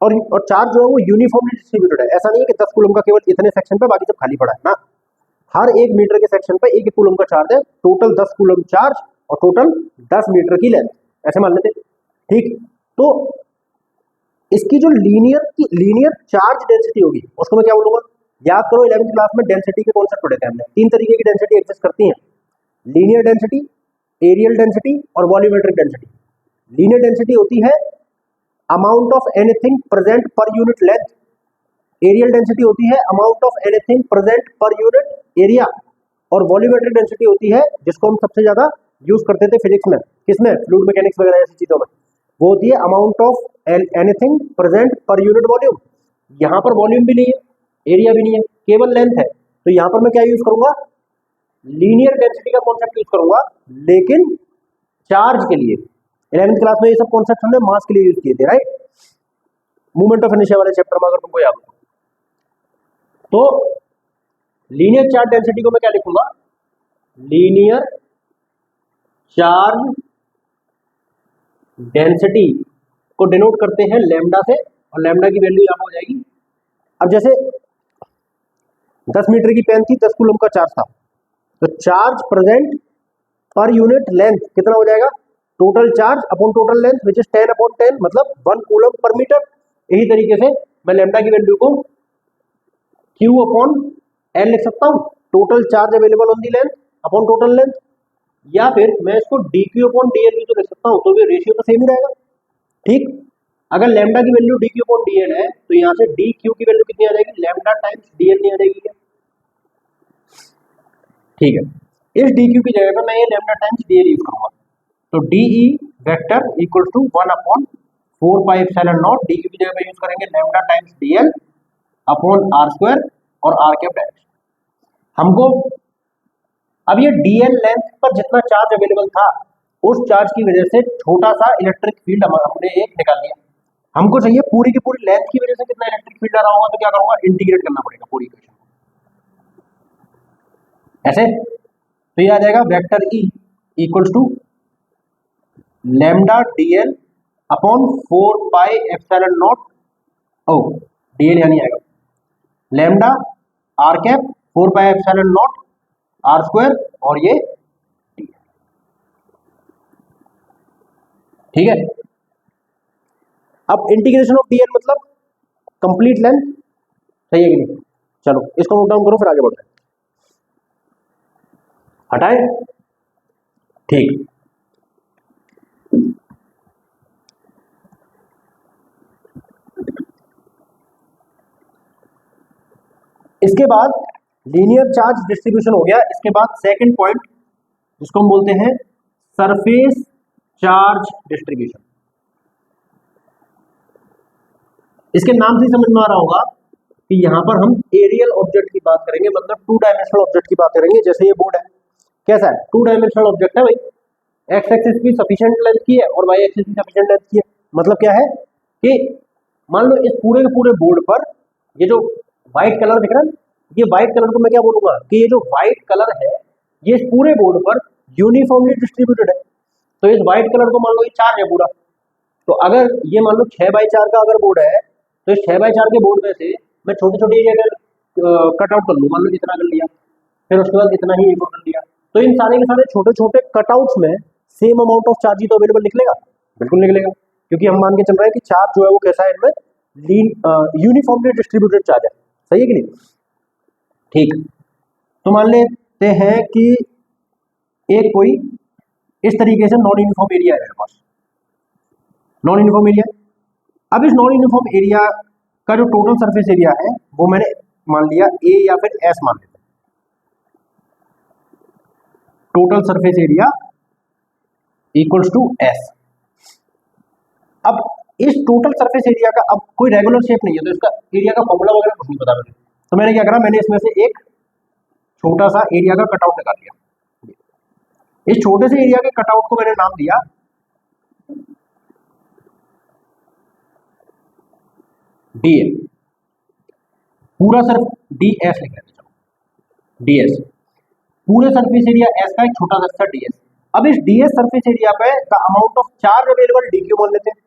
और चार्ज जो है वो यूनिफॉर्मली डिस्ट्रीब्यूटेड है, ऐसा नहीं है कि 10 कूलम का केवल इतने सेक्शन पे बाकी सब खाली पड़ा है ना, हर 1 मीटर के सेक्शन पे 1 कूलम का चार्ज है, टोटल 10 कूलम चार्ज और टोटल 10 मीटर की लेंथ, ऐसे मान लेते। ठीक, तो इसकी जो लीनियर चार्ज डेंसिटी होगी उसको मैं क्या बोलूंगा, याद करो 11वीं क्लास में डेंसिटी के कॉन्सेप्ट पढ़े थे हमने, 3 तरीके की डेंसिटी एग्जिस्ट करती हैं, लीनियर डेंसिटी, एरियल डेंसिटी और वॉल्यूमेट्रिक डेंसिटी। लीनियर डेंसिटी होती है amount of anything present per unit length, areal density होती है amount of anything present per unit area, और वॉल्यूमेट्रिक डेंसिटी होती है जिसको हम सबसे ज्यादा यूज करते थे फिजिक्स में, किसमें, फ्लूइड मैकेनिक्स वगैरह ऐसी चीजों में, वो होती है amount of anything present per unit volume. यहां पर वॉल्यूम भी नहीं है, एरिया भी नहीं है, केवल लेंथ है, तो यहां पर मैं क्या यूज करूंगा, लीनियर डेंसिटी का कॉन्सेप्ट यूज करूंगा, लेकिन चार्ज के लिए। 11वीं क्लास में ये सब कॉन्सेप्ट हमने मास के लिए यूज किए थे, राइट, मूवमेंट ऑफ इनर्शिया वाले चैप्टर में अगर तुमको याद हो तो। लीनियर चार्ज डेंसिटी को मैं क्या लिखूंगा, लीनियर चार्ज डेंसिटी को डिनोट करते हैं लैम्डा से, और लैम्डा की वैल्यू यहां हो जाएगी। अब जैसे 10 मीटर की पेन थी, 10 कूलम का चार्ज था, तो charge present per unit length कितना हो जाएगा, total charge upon total length which is 10/10, मतलब 1 कूलम पर मीटर। यही तरीके से मैं लैम्डा की वैल्यू को Q अपॉन L लिख सकता हूं, total charge available on the length upon total length, या फिर मैं इसको dQ अपॉन DL भी तो लिख सकता हूं, तो ये रेशियो तो सेम ही रहेगा। ठीक, अगर लैम्डा की वैल्यू dQ अपॉन DL है तो यहां से dQ की वैल्यू कितनी आ जाएगी, लैम्डा टाइम्स DL नहीं आ जाएगी। ठीक है, इस dQ की जगह पर मैं ये लैम्डा टाइम्स DL यूज करूंगा, तो DE vector equal to 1/4 pi epsilon naught, dQ की जगह पे यूज करेंगे lambda times DL upon are square और आर कैप डायरेक्शन। हमको अब ये डीएल लेंथ पर जितना चार्ज अवेलेबल था उस चार्ज की वजह से छोटा सा इलेक्ट्रिक फील्ड हमने एक निकाल लिया, हमको चाहिए पूरी की पूरी लेंथ की वजह से कितना इलेक्ट्रिक फील्ड आ रहा होगा, तो क्या करूंगा, इंटीग्रेट करना पड़ेगा पूरी इक्वेशन ऐसे, तो ये आ जाएगा vector E equals to lambda D L upon 4 pi epsilon naught, ओ डीएल यानी आएगा lambda R cap 4 pi epsilon naught are square, और ये ठीक है। अब इंटीग्रेशन ऑफ डीएल मतलब कंप्लीट लेंथ, सही है कि नहीं, चलो इसको नोट डाउन करो फिर आगे बढ़ते हैं, हटाए। ठीक, इसके बाद लीनियर चार्ज डिस्ट्रीब्यूशन हो गया, इसके बाद सेकंड पॉइंट जिसको हम बोलते हैं सरफेस चार्ज डिस्ट्रीब्यूशन। इसके नाम से ही समझ में आ रहा होगा कि यहां पर हम एरियल ऑब्जेक्ट की बात करेंगे, मतलब टू डायमेंशनल ऑब्जेक्ट की बात करेंगे। जैसे ये बोर्ड है, कैसा है, टू डायमेंशनल ऑब्जेक्ट है भाई, एक्स एक्सिस की सफिशिएंट लेंथ की है और वाई एक्सिस की सफिशिएंट लेंथ की है। मतलब क्या है कि मान लो इस पूरे के पूरे बोर्ड पर ये जो व्हाइट कलर दिख रहा है, ये व्हाइट कलर को मैं क्या बोलूंगा कि ये जो व्हाइट कलर है ये इस पूरे बोर्ड पर यूनिफॉर्मली डिस्ट्रीब्यूटेड है। तो इस व्हाइट कलर को मान लो ये चार्ज है पूरा, तो अगर ये मान लो 6x4 का अगर बोर्ड है, तो इस 6x4 के बोर्ड में से मैं छोटे छोटे एरिया कट आउट कर लूँ, मान लो इतना कर लिया, फिर उसके बाद इतना ही एक और कर लिया, तो इन सारे के सारे छोटे छोटे कटआउट्स में सेम अमाउंट ऑफ चार्ज ही तो अवेलेबल निकलेगा, बिल्कुल निकलेगा, क्योंकि हम मान के चल रहे हैं कि चार्ज जो है वो कैसा है, इनमें यूनिफॉर्मली डिस्ट्रीब्यूटेड चार्ज है। सही है कि नहीं? ठीक, तो मान लेते हैं कि एक कोई इस तरीके से नॉन यूनिफॉर्म एरिया है मेरे पास, नॉन यूनिफॉर्म एरिया। अब इस नॉन यूनिफॉर्म एरिया का जो टोटल सरफेस एरिया है वो मैंने मान लिया ए या फिर एस मान लेते हैं, total surface area equals to S. अब इस टोटल सरफेस एरिया का अब कोई रेगुलर शेप नहीं है, तो इसका एरिया का फॉर्मूला वगैरह कुछ नहीं पता मुझे, तो मैंने क्या करा, मैंने इसमें से एक छोटा सा एरिया का कटआउट निकाल लिया। इस छोटे से एरिया के कटआउट को मैंने नाम दिया डी ए, पूरा सिर्फ डी एस लिख लेते, चलो डी एस, पूरे सरफेस एरिया एस का एक छोटा सा डी एस। अब इस डी एस सरफेस एरिया पे the amount of charge available D Q मान लेते हैं,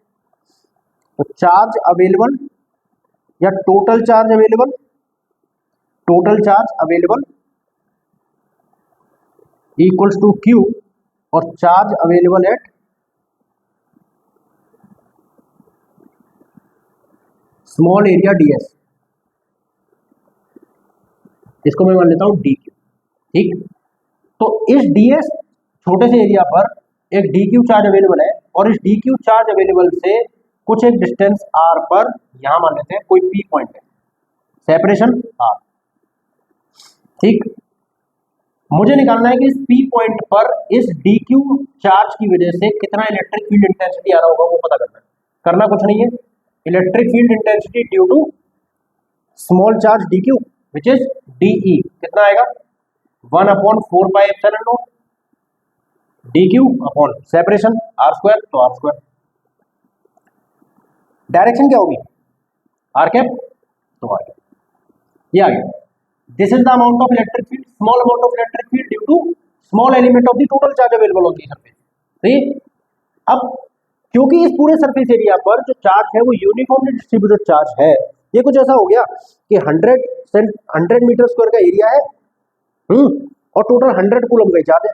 तो चार्ज अवेलेबल या total charge available, total charge available equals to Q, और charge available at small area D S, इसको मैं मान लेता हूं डी क्यू। ठीक, तो इस डी एस छोटे से एरिया पर एक डी क्यू चार्ज अवेलेबल है, और इस डी क्यू चार्ज अवेलेबल से कुछ एक डिस्टेंस आर पर यहां मान लेते हैं कोई पी पॉइंट है, सेपरेशन आर। ठीक, मुझे निकालना है कि इस पी पॉइंट पर इस डी क्यू चार्ज की वजह से कितना इलेक्ट्रिक फील्ड इंटेंसिटी आ रहा होगा वो पता करना है। करना कुछ नहीं है, electric field intensity due to small charge D Q which is DE, कितना आएगा 1/4πε0 D Q upon separation R square, तो आर स्क्वायर। डायरेक्शन क्या होगी आर कैप, तो आर कैप, ये आ गया। This is the amount of electric field, small amount of electric field due to small element of the total charge available on the surface. ठीक, अब क्योंकि इस पूरे सरफेस एरिया पर जो चार्ज है वो यूनिफॉर्मली डिस्ट्रीब्यूटेड चार्ज है, ये कुछ ऐसा हो गया कि 100 मीटर स्क्वायर का एरिया है, और टोटल 100 कूलम का चार्ज है,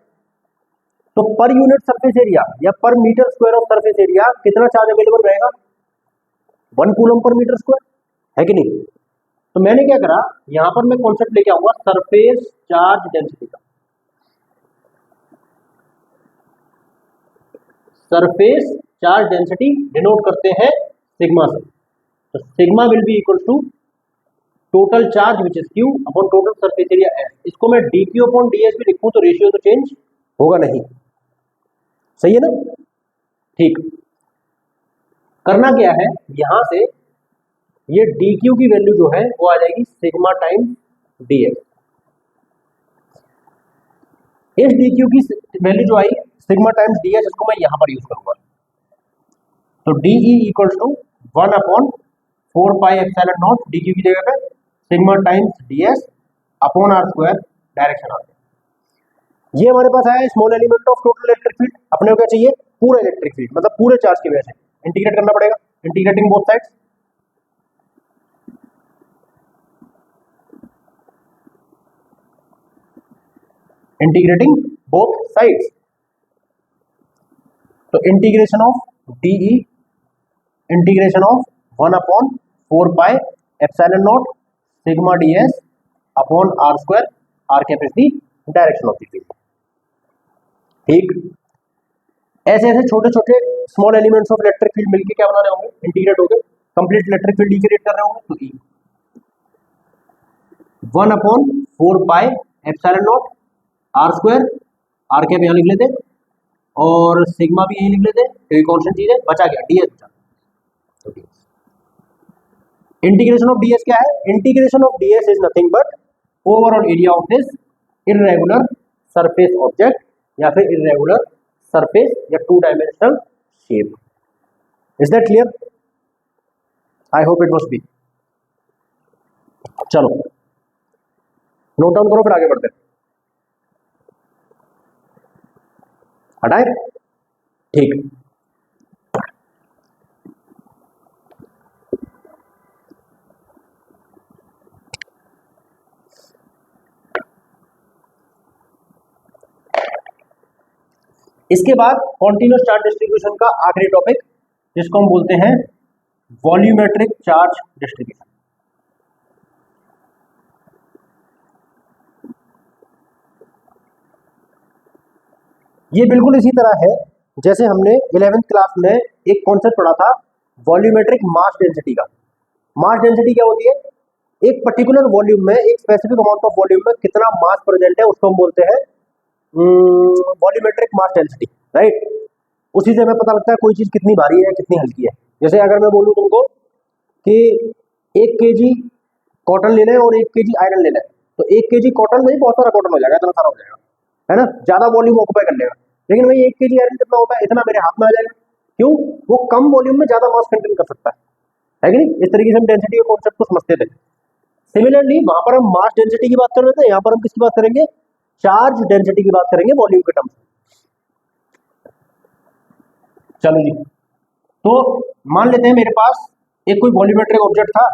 तो पर यूनिट सरफेस एरिया या per metre square of surface area कितना चार्ज अवेलेबल रहेगा, 1 कूलम पर मीटर स्क्वायर, है कि नहीं? तो मैंने क्या करा, यहां पर मैं कॉन्सेप्ट लेके आऊंगा सरफेस चार्ज डेंसिटी का। सरफेस चार्ज डेंसिटी डिनोट करते हैं सिग्मा से, तो sigma will be equal to total charge which is Q upon total surface area S. इसको मैं D Q upon D S भी लिखूं तो रेशियो तो चेंज होगा नहीं, सही है ना? ठीक, करना क्या है, यहां से ये डी क्यू की वैल्यू जो है वो आ जाएगी सिग्मा टाइम डी एस। इस डी क्यू की वैल्यू जो आई सिग्मा टाइम्स डी एस, इसको मैं यहां पर यूज करूंगा, तो DE equal to 1/4πε0 D Q की जगह पे sigma times D S upon are square, direction R. ये हमारे पास आया small element of total electric field. अपने को क्या चाहिए, पूरा इलेक्ट्रिक फील्ड, मतलब पूरे चार्ज की वजह से इंटीग्रेट करना पड़ेगा, integrating both sides. Integrating both sides, तो integration of DE, integration of 1/4πε0 sigma d S upon are square, r cap is the direction of the field. ठीक, ऐसे ऐसे छोटे छोटे small elements of electric field मिलके क्या बना रहे होंगे, इंटीग्रेट हो गए, कंप्लीट इलेक्ट्रिक फील्ड क्रिएट कर रहे होंगे, तो ई 1/4πε0 आर स्क्वायर, आर कैप यहां लिख लेते, और सिग्मा भी यही लिख लेते हैं क्योंकि कॉन्स्टेंट चीज है, बचा गया ds बचा। तो इंटीग्रेशन ऑफ ds क्या है? Integration of ds is nothing but overall area of this irregular surface object या फिर इरेगुलर सरफेस या two dimensional shape. Is that clear? I hope it must be. चलो नोट डाउन करो फिर आगे बढ़ते हैं। हटाए? ठीक। इसके बाद कॉन्टिन्यूस चार्ज डिस्ट्रीब्यूशन का आखिरी टॉपिक जिसको हम बोलते हैं वॉल्यूमेट्रिक चार्ज डिस्ट्रीब्यूशन। ये बिल्कुल इसी तरह है जैसे हमने 11th क्लास में एक कॉन्सेप्ट पढ़ा था वॉल्यूमेट्रिक मास डेंसिटी का। मास डेंसिटी क्या होती है? एक पर्टिकुलर वॉल्यूम में, एक स्पेसिफिक अमाउंट ऑफ वॉल्यूम में कितना मास प्रेजेंट है उसको हम बोलते हैं वॉल्यूमेट्रिक मास डेंसिटी, राइट। उसी से हमें पता लगता है कोई चीज कितनी भारी है कितनी हल्की है। जैसे अगर मैं बोलूँ तुमको कि 1 kg कॉटन लेना है और 1 kg आयरन लेना है, तो 1 kg कॉटन में ही बहुत सारा कॉटन हो जाएगा, इतना सारा हो जाएगा, है ना, ज्यादा वॉल्यूम ऑक्यूपाई कर लेगा। लेकिन भाई 1 kg आयरन कितना होता है? इतना मेरे हाथ में आ जाएगा। क्यों? वो कम वॉल्यूम में ज्यादा मास कंटेन कर सकता है कि नहीं? इस तरीके से हम डेंसिटी के कॉन्सेप्ट को समझते थे। सिमिलरली वहां पर हम मास डेंसिटी की बात कर रहे थे, यहाँ पर हम किसकी बात करेंगे? चार्ज डेंसिटी की बात करेंगे वॉल्यूम के टर्म्स में। चलो जी, तो मान लेते हैं मेरे पास एक कोई वॉल्यूमेट्रिक ऑब्जेक्ट था,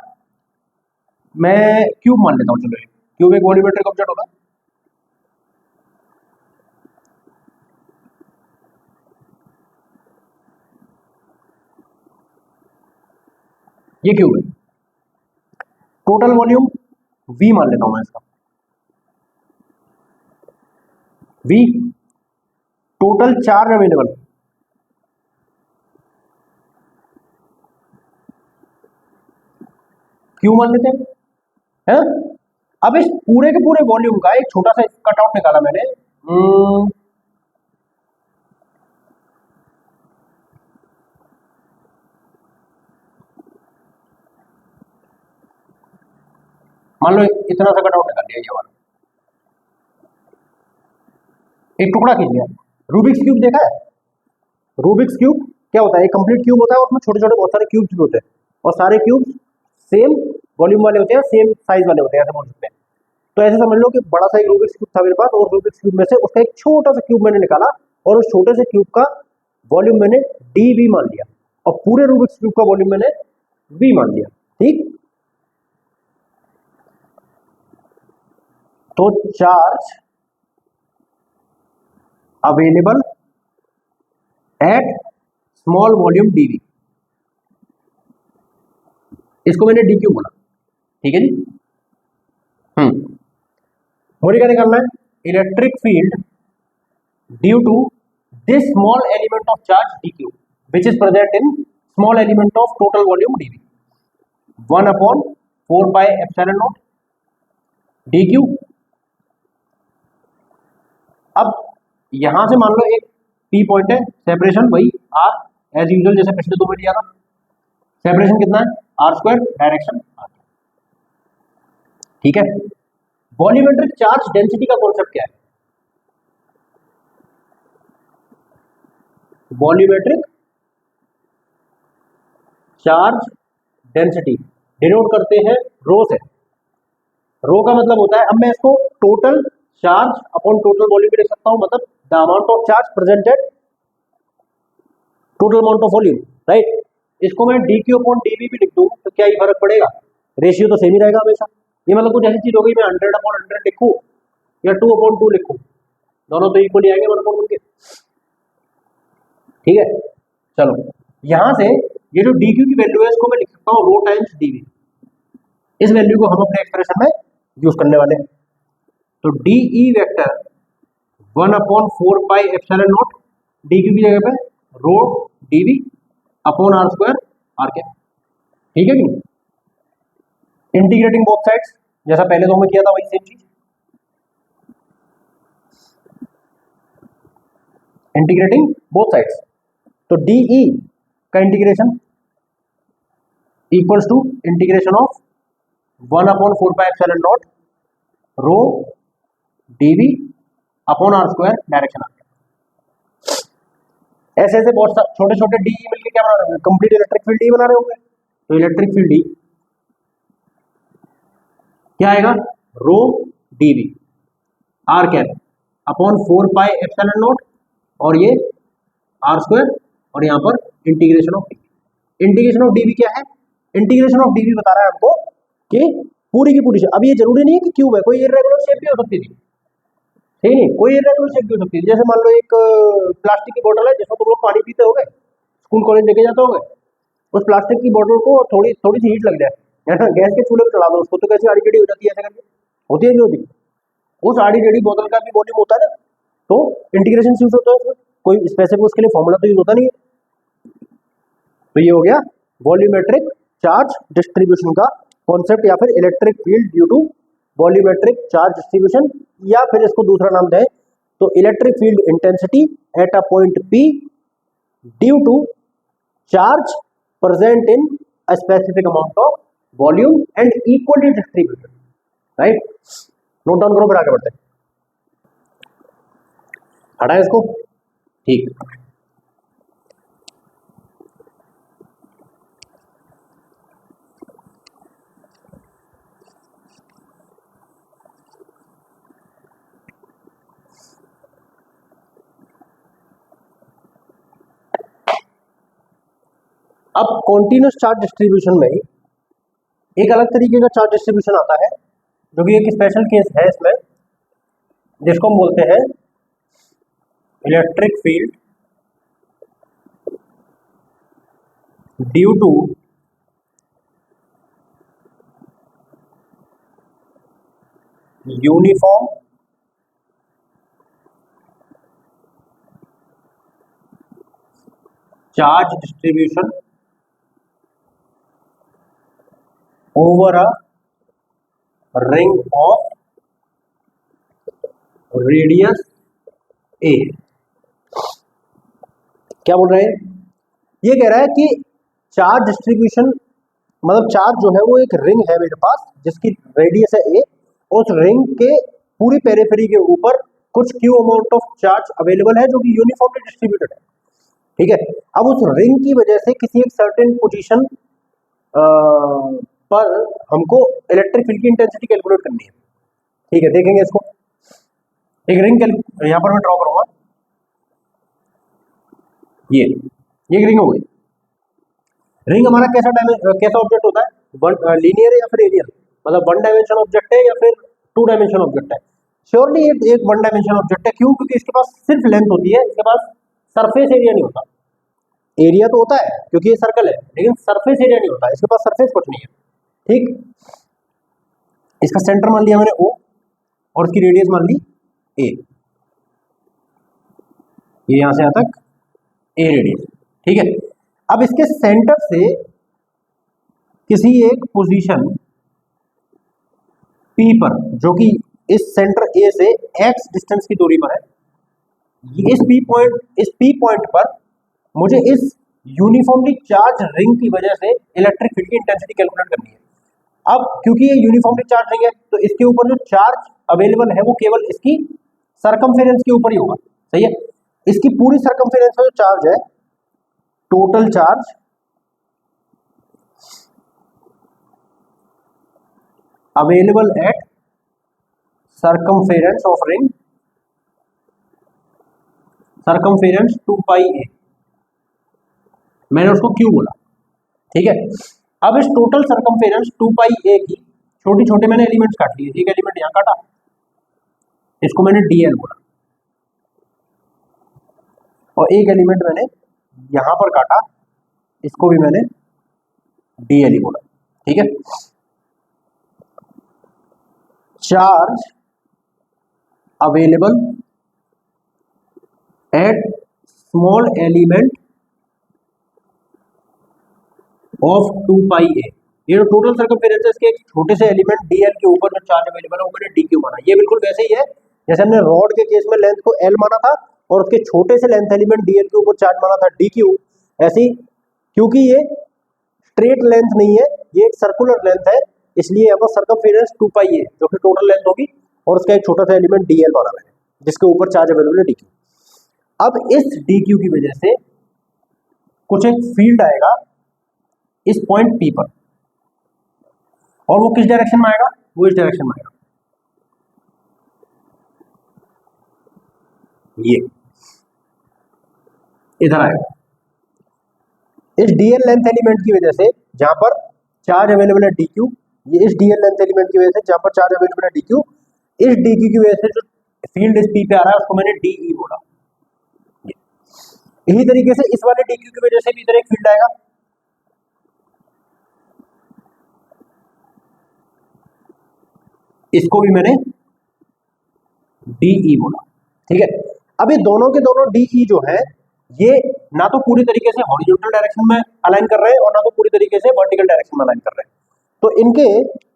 मैं क्यूब मान लेता हूँ। चलो क्यूब एक वॉल्यूमेट्रिक ऑब्जेक्ट होगा। ये क्यूब है, टोटल वॉल्यूम V मान लेता हूं मैं इसका। V total charge available, Q मान लेते हैं, है? अब इस पूरे के पूरे वॉल्यूम का एक छोटा सा कट आउट निकाला मैंने। मान लो इतना सा कट आउट निकाल लिया, ये वाला एक टुकड़ा खींच लिया। रूबिक्स क्यूब देखा है? रूबिक्स क्यूब क्या होता है? एक कंप्लीट क्यूब होता है, उसमें छोटे छोटे बहुत सारे क्यूब्स भी होते हैं और सारे क्यूब सेम वॉल्यूम वाले होते हैं, सेम साइज वाले होते हैं, ऐसे बोल सकते हैं। तो ऐसे समझ लो कि बड़ा सा एक रूबिक्स क्यूब था मेरे पास और रूबिक्स क्यूब में से उसका एक छोटा सा क्यूब मैंने निकाला और उस छोटे से क्यूब का वॉल्यूम मैंने dv मान लिया और पूरे रूबिक्स क्यूब का वॉल्यूम मैंने v मान लिया। ठीक, तो charge available at small volume dv, इसको मैंने dq बोला। ठीक है जी। मुझे क्या निकालना है? Electric field due to this small element of charge dq which is present in small element of total volume dv 1/4 pi epsilon naught dq। अब यहां से मान लो एक P पॉइंट है, सेपरेशन वही r एज यूजुअल जैसे पिछले दो में लिया था। सेपरेशन कितना है? r², direction r। ठीक है। वॉल्यूमेट्रिक चार्ज डेंसिटी का कॉन्सेप्ट क्या है? वॉल्यूमेट्रिक चार्ज डेंसिटी डिनोट करते हैं रो से। रो का मतलब होता है, अब मैं इसको total charge upon total volume भी लिख सकता हूं, मतलब the amount of charge presented total amount of volume, right. इसको मैं dq अपॉन dv भी लिख दूं तो क्या ही फर्क पड़ेगा? रेशियो तो सेम ही रहेगा हमेशा। ये मतलब कुछ ऐसी चीज हो गई, मैं 100 अपॉन 100 लिखूं या 2 अपॉन 2 लिखूं, दोनों तो इक्वली आएंगे 1 अपॉन 1 के। ठीक है। चलो यहां से ये जो dq की वैल्यू है इसको मैं लिख सकता हूं रो टाइम्स dv। इस वैल्यू को हम अपने एक्सप्रेशन में यूज करने वाले हैं। तो de vector 1/4 pi epsilon naught dq की जगह पे रो dv अपॉन r² r क्या। ठीक है कि नहीं? इंटीग्रेटिंग बोथ साइड्स जैसा पहले तो हमने किया था वही सेम चीज। Integrating both sides. तो DE का integration equals to integration of 1/4πε0 rho dV upon r square direction. ऐसे ऐसे बहुत छोटे छोटे DE मिलकर क्या बना रहे होंगे, कंप्लीट इलेक्ट्रिक फील्ड E बना रहे होंगे। तो इलेक्ट्रिक फील्ड E क्या आएगा, रो dV r कैप अपॉन 4πε0 और ये r स्क्वायर और यहाँ पर इंटीग्रेशन ऑफ dV क्या है, इंटीग्रेशन ऑफ dV बता रहा है हमको कि पूरी की पूरी। अब ये जरूरी नहीं है कि क्यूब है, कोई इरेगुलर शेप भी हो सकती थी, ठीक नहीं, कोई इरेगुलर शेप भी हो सकती है। जैसे मान लो एक प्लास्टिक की बोतल है जिसमें तुम लोग पानी पीते होगे, स्कूल कॉलेज लेके जाते होगे, उस प्लास्टिक की बोतल को थोड़ी थोड़ी सी हीट लग जाए, है ना, गैस के चूल्हे पर चढ़ा दो उसको, तो कैसी आड़ी टेढ़ी हो जाती है, ऐसे करके होती है नहीं होती। उस आड़ी टेढ़ी बोतल का भी वॉल्यूम होता है ना, तो इंटीग्रेशन यूज होता है उसमें, कोई स्पेसिफिक उसके लिए फॉर्मूला तो यूज होता नहीं है। तो ये हो गया वॉल्यूमेट्रिक चार्ज डिस्ट्रीब्यूशन का कॉन्सेप्ट, या फिर electric field due to volumetric charge distribution, या फिर इसको दूसरा नाम दें तो electric field intensity at a point P due to charge present in a specific amount of volume and equally distributed, right? Note down करो, फिर आगे बढ़ते हैं। हटा इसको, ठीक। अब कॉन्टिन्यूस चार्ज डिस्ट्रीब्यूशन में एक अलग तरीके का चार्ज डिस्ट्रीब्यूशन आता है, जो कि एक स्पेशल केस है इसमें, जिसको हम बोलते हैं electric field due to uniform charge distribution over a ring of radius a. क्या बोल रहे हैं, ये कह रहा है कि चार्ज डिस्ट्रीब्यूशन मतलब चार्ज जो है वो एक रिंग है मेरे पास जिसकी रेडियस है ए, उस रिंग के पूरी पेरिफेरी के ऊपर कुछ Q amount of charge available है जो कि यूनिफॉर्मली डिस्ट्रीब्यूटेड है, ठीक है। अब उस रिंग की वजह से किसी एक सर्टेन पोजीशन पर हमको इलेक्ट्रिक फील्ड की इंटेंसिटी कैलकुलेट करनी है, ठीक है। देखेंगे इसको, एक रिंग यहां पर मैं ड्रॉ करूंगा, ये एक रिंग हो गई। रिंग हमारा कैसा ऑब्जेक्ट होता है, लीनियर या फिर एरियल, मतलब वन डायमेंशन ऑब्जेक्ट है या फिर टू डायमेंशन ऑब्जेक्ट है। श्योरली एक वन डायमेंशन ऑब्जेक्ट है, क्यों, क्योंकि इसके पास सिर्फ लेंथ होती है, इसके पास सरफेस एरिया नहीं होता। एरिया तो होता है क्योंकि ये सर्कल है, लेकिन सरफेस एरिया नहीं होता, इसके पास सरफेस कुछ नहीं है, ठीक। इसका सेंटर मान लिया मैंने O और इसकी रेडियस मान ली A, ये यहां से यहां तक A रेडियस, ठीक है। अब इसके सेंटर से किसी एक पोजीशन P पर, जो कि इस सेंटर A से x डिस्टेंस की दूरी पर है, इस P पॉइंट पर मुझे इस यूनिफॉर्मली चार्ज रिंग की वजह से इलेक्ट्रिक फील्ड की इंटेंसिटी कैलकुलेट करनी है। अब क्योंकि ये यूनिफॉर्मली चार्ज रिंग है तो इसके ऊपर जो चार्ज अवेलेबल है वो केवल इसकी सरकमफेरेंस के ऊपर ही होगा, सही है। इसकी पूरी सरकमफेरेंस में जो चार्ज है, total charge available eight circumference of ring, circumference 2πa, मैंने उसको क्यू बोला, ठीक है। अब इस टोटल सरकमफेरेंस 2πa की छोटी छोटे मैंने एलिमेंट्स काट लिए, एक एलिमेंट यहां काटा, इसको मैंने dl बोला, और एक एलिमेंट मैंने यहां पर काटा, इसको भी मैंने dl बोला, ठीक है। Charge available at small element of 2πa, ये जो टोटल सर्कमफेरेंस है इसके एक छोटे से एलिमेंट dl के ऊपर जो चार्ज अवेलेबल है वो मैंने dq माना। ये बिल्कुल वैसे ही है जैसे हमने रॉड के केस में लेंथ को l माना था और उसके छोटे से लेंथ एलिमेंट dl के ऊपर चार्ज माना था dq, ऐसे ही क्योंकि ये स्ट्रेट लेंथ नहीं है, ये एक सर्कुलर लेंथ है, इसलिए यहाँ पर सर्कमफेरेंस 2 पाई है जो कि टोटल लेंथ होगी, और उसका एक छोटा सा एलिमेंट dl माना मैंने जिसके ऊपर चार्ज अवेलेबल है dq। अब इस dq की वजह से कुछ एक फील्ड आएगा इस पॉइंट P पर, और वो किस डायरेक्शन में आएगा, वो इस डायरेक्शन में आएगा, ये इधर आएगा। इस dl लेंथ एलिमेंट की वजह से जहां पर चार्ज अवेलेबल है dq, ये इस dl लेंथ एलिमेंट की वजह से जहां पर चार्ज अवेलेबल है dq, इस dq की वजह से जो फील्ड इस P पे आ रहा है उसको मैंने de बोला। इसी तरीके से इस वाले dq की वजह से भी इधर एक फील्ड आएगा, इसको भी मैंने de बोला, ठीक है। अब ये दोनों के दोनों de जो है ये ना तो पूरी तरीके से हॉरिजॉन्टल डायरेक्शन में अलाइन कर रहे हैं और ना तो पूरी तरीके से वर्टिकल डायरेक्शन में अलाइन कर रहे हैं, तो इनके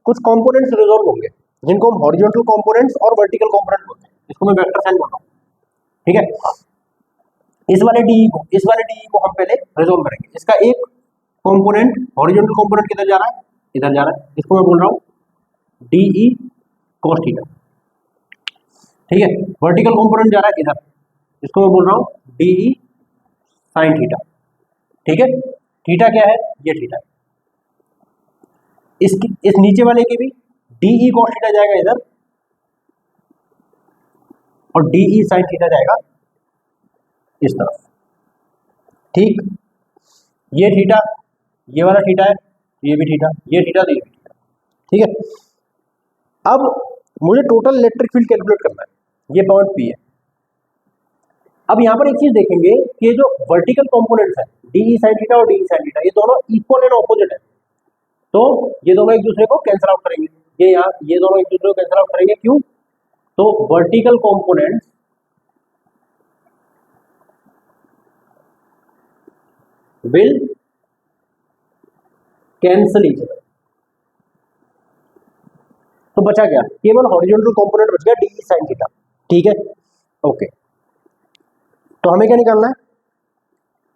कुछ कंपोनेंट्स रिजॉल्व होंगे जिनको हम हॉरिजॉन्टल कंपोनेंट्स और वर्टिकल कंपोनेंट बोलते हैं। इसको मैं वेक्टर साइन बोल रहा हूं, ठीक है। इस वाले de को हम पहले रिजॉल्व करेंगे। इसका एक कंपोनेंट हॉरिजॉन्टल कंपोनेंट किधर जा रहा है, इधर जा रहा है, इसको मैं बोल रहा हूं de cos थीटा, ठीक है। वर्टिकल कंपोनेंट जा रहा है इधर, इसको मैं बोल रहा हूं de sin थीटा, ठीक है। थीटा क्या है, ये थीटा है। इस नीचे वाले के भी de cos थीटा जाएगा इधर, और de sin थीटा जाएगा इस तरफ, ठीक। ये थीटा, ये वाला थीटा है, ये भी थीटा, ये थीटा, तो ये भी थीटा, ठीक है। अब मुझे टोटल इलेक्ट्रिक फील्ड कैलकुलेट करना है, ये पॉइंट P है। अब यहाँ पर एक चीज देखेंगे कि जो वर्टिकल कंपोनेंट्स है de sin थीटा और de sin थीटा, ये दोनों इक्वल एंड ऑपोजिट है, तो ये दोनों एक दूसरे को कैंसिल आउट करेंगे, ये दोनों एक दूसरे को कैंसिल आउट करेंगे, क्यों, तो vertical components will cancel each other, तो बचा क्या, केवल हॉरिजॉन्टल कंपोनेंट बच गया de sin थीटा, ठीक है, ओके। तो हमें क्या निकालना है,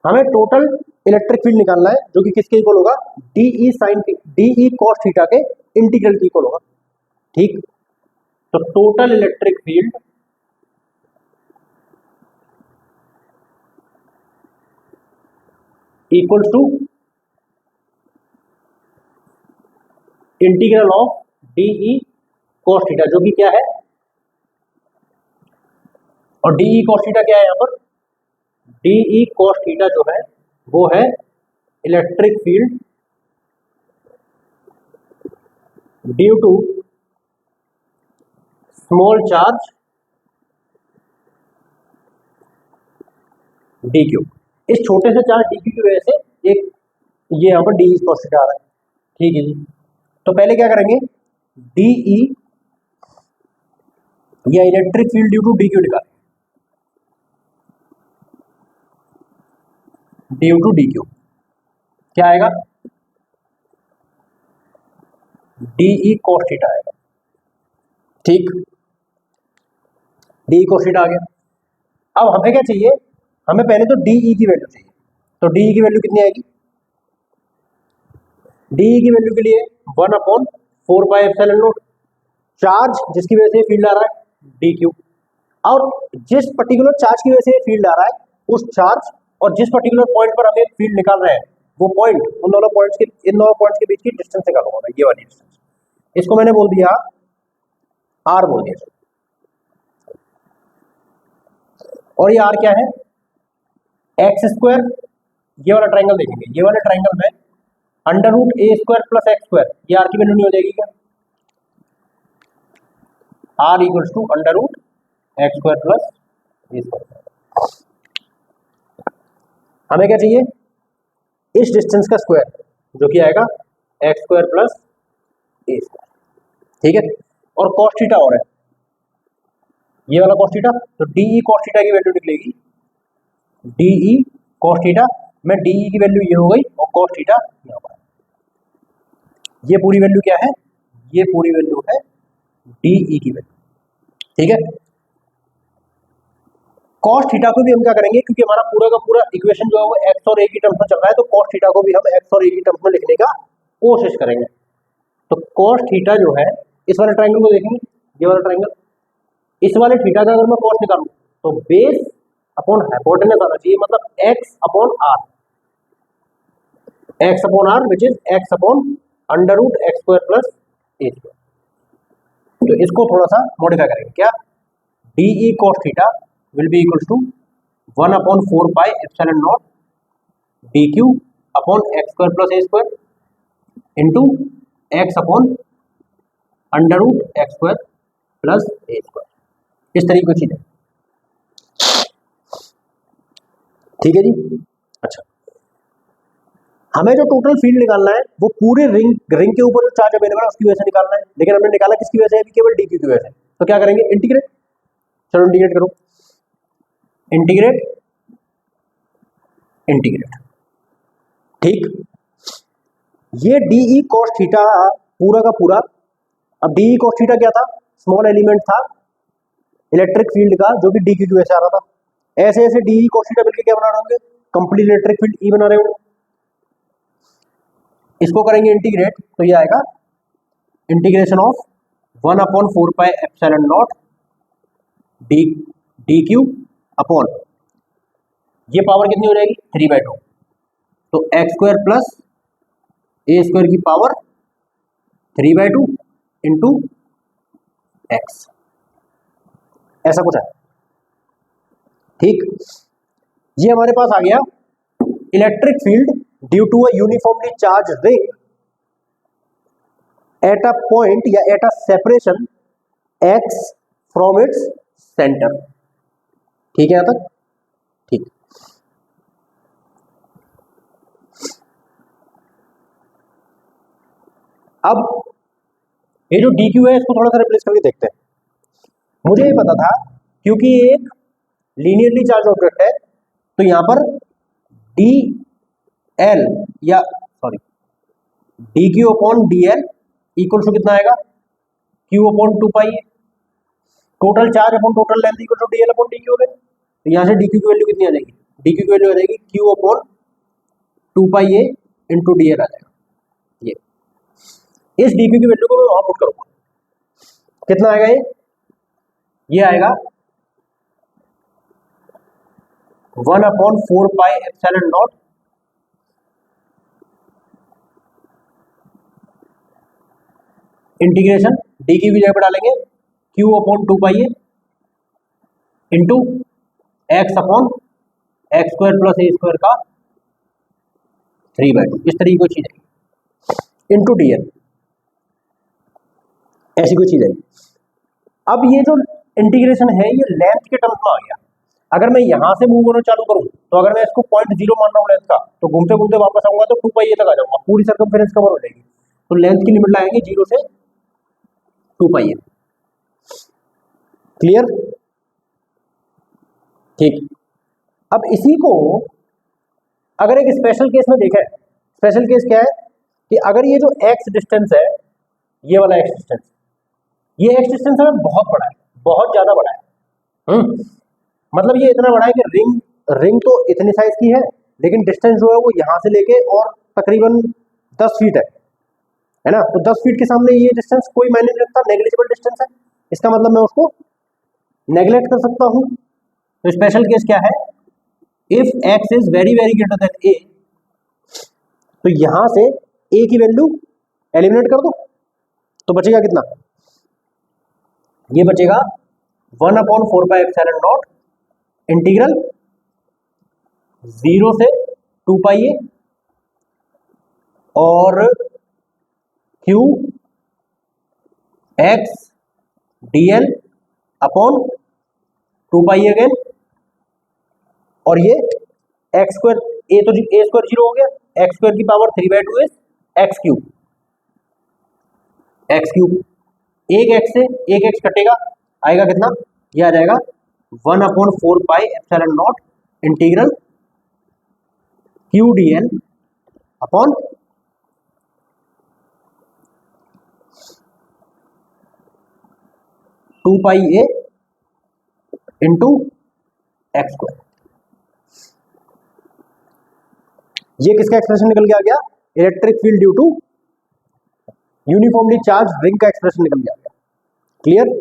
हमें टोटल इलेक्ट्रिक फील्ड निकालना है जो कि किसके इक्वल होगा, de cos थीटा के इंटीग्रल के इक्वल होगा, ठीक। तो total electric field equal to integral of de cos theta, जो कि क्या है, और de cos थीटा क्या है, यहां पर de cos थीटा जो है वो है electric field due to small charge dq। इस छोटे से चार्ज dq की वजह से एक ये यहां पर de cos थीटा आ रहा है, ठीक है जी। तो पहले क्या करेंगे, de या electric field due to dq निकालें, ड्यू टू dq क्या आएगा, de cos थीटा आएगा, ठीक। de cos थीटा आ गया। अब हमें क्या चाहिए, हमें पहले तो de की वैल्यू चाहिए, तो de की वैल्यू कितनी आएगी, de की वैल्यू के लिए 1/4 पाई एप्सिलॉन नॉट, चार्ज जिसकी वजह से फील्ड आ रहा है dq, और जिस पर्टिकुलर चार्ज की वजह से फील्ड आ रहा है उस चार्ज और जिस पर्टिकुलर पॉइंट पर हमें फील्ड निकाल रहे हैं वो पॉइंट, इन दोनों पॉइंट्स के बीच की डिस्टेंस निकालूंगा मैं, ये वाली डिस्टेंस, इसको मैंने बोल दिया r बोल दिया, और ये r क्या है, x², ये वाला ट्राइंगल देखेंगे, ये वाले ट्राइंगल में √a² + x², ये r की वैल्यू नहीं हो जाएगी क्या, r equals to √x² + a²। हमें क्या चाहिए, इस डिस्टेंस का स्क्वायर जो कि आएगा x² + a², ठीक है। और cos थीटा और है, ये वाला cos थीटा, तो de cos थीटा की वैल्यू निकलेगी de cos थीटा में de की वैल्यू ये हो गई और cos थीटा यहाँ पर, ये पूरी वैल्यू क्या है, ये पूरी वैल्यू है de की वैल्यू, ठीक है। कॉस थीटा को भी हम क्या करेंगे, क्योंकि हमारा पूरा का पूरा इक्वेशन जो है वो एक्स और ए की टर्म्स में चल रहा है, तो कॉस थीटा को भी हम एक्स और ए की टर्म्स में लिखने का कोशिश करेंगे। तो कॉस थीटा जो है, इस वाले ट्राइंगल को देखेंगे, ये वाला ट्राइंगल, इस वाले थीटा का अगर मैं कॉस निकालूं तो बेस अपॉन हाइपोटेनस आना चाहिए, मतलब X upon R, X upon R which is X upon under root X square plus A square. तो इसको थोड़ा सा मॉडिफाई करेंगे, क्या D E cos theta will be equal to 1 upon 4 pi epsilon not D Q upon x square plus A square into x upon under root X square plus A square, इस तरीके की चीज है। ठीक है जी। अच्छा, हमें जो टोटल फील्ड निकालना है वो पूरे रिंग के ऊपर जो चार्ज अवेलेबल है उसकी वजह से निकालना है, लेकिन हमने निकाला किसकी वजह से, अभी केवल डी क्यू की वजह से। तो क्या करेंगे, इंटीग्रेट, चलो इंटीग्रेट करो, इंटीग्रेट इंटीग्रेट, ठीक। ये डी ई कॉस थीटा पूरा का पूरा, अब डी ई कॉस थीटा क्या था, स्मॉल एलिमेंट था इलेक्ट्रिक फील्ड का जो कि डी क्यू की वजह से आ रहा था। ऐसे ऐसे डी ई कॉस थीटा मिलकर क्या बना रहे होंगे, कंप्लीट इलेक्ट्रिक फील्ड ई बना रहे होंगे। इसको करेंगे इंटीग्रेट तो ये आएगा integration of 1 upon 4 pi epsilon not d d Q upon, ये पावर कितनी हो जाएगी 3/2, तो एक्स स्क्वायर प्लस ए स्क्वायर की पावर 3/2 इंटू एक्स, ऐसा कुछ है, ठीक। ये हमारे पास आ गया electric field due to a uniformly charge ring at a point या at a separation x from its centre. ठीक है यहां तक, ठीक। अब ये जो डी क्यू है इसको थोड़ा सा रिप्लेस करके देखते हैं। मुझे ये पता था क्योंकि ये एक लीनियरली चार्ज ऑब्जेक्ट है, तो यहां पर डी एल या sorry D Q upon D L equal to कितना आएगा, Q upon 2 pi, total charge upon total length equal to D L upon D Q हो गया। तो यहां से डी क्यू की वैल्यू कितनी आ जाएगी, डी क्यू की वैल्यू आ जाएगी Q upon 2 pi A into D L आ जाएगा। ये इस डी क्यू की वैल्यू को मैं वहां पुट करूंगा, कितना आएगा ये आएगा 1 upon 4 pi epsilon not integration d की जगह पर डालेंगे q upon 2 pi into x upon x square plus ए स्क्वायर का 3/2, इस तरीके की चीज है इंटू डी एल, ऐसी कोई चीज है। अब ये जो इंटीग्रेशन है ये लेंथ के टर्म्स में आ गया। अगर मैं यहां से मूव होना चालू करूं तो अगर मैं इसको 0.0 मान रहा हूं लेंथ का, तो घूमते घूमते वापस आऊंगा तो 2 पाई ए तक आ जाऊंगा, पूरी सर्कमफेरेंस कवर हो जाएगी। तो लेंथ की लिमिट लाएंगे 0 से 2 पाई ए, क्लियर, ठीक। अब इसी को अगर एक स्पेशल केस में देखें, स्पेशल केस क्या है कि अगर ये जो एक्स डिस्टेंस है, ये वाला एक्स डिस्टेंस, ये एक्स डिस्टेंस है बहुत बड़ा है, बहुत ज्यादा बड़ा है, मतलब ये इतना बड़ा है कि रिंग तो इतनी साइज की है, लेकिन डिस्टेंस जो है वो यहां से लेके और तकरीबन 10 फीट है ना। तो 10 फीट के सामने ये डिस्टेंस कोई मायने नहीं रखता, नेग्लिजिबल डिस्टेंस है, इसका मतलब मैं उसको नेग्लेक्ट कर सकता हूं। तो स्पेशल केस क्या है, if x is very very greater than a, तो यहां से ए की वैल्यू एलिमिनेट कर दो, तो बचेगा कितना, ये बचेगा 1 upon 4 pi epsilon naught integral 0 से 2 पाई ए और Q x D L upon 2 पाई अगेन, और ये एक्स स्क्वायर, ए तो ए स्क्वायर 0 हो गया, एक्स स्क्वायर की power 3/2 is x cube, x cube, एक एक्स से एक एक्स कटेगा, आएगा कितना, ये आ जाएगा 1 upon 4 pi epsilon naught integral Q D L upon 2 pi A into X square. ये किसका एक्सप्रेशन निकल के आ गया? Electric field due to uniformly charge ring का एक्सप्रेशन निकल के आ गया। क्लियर?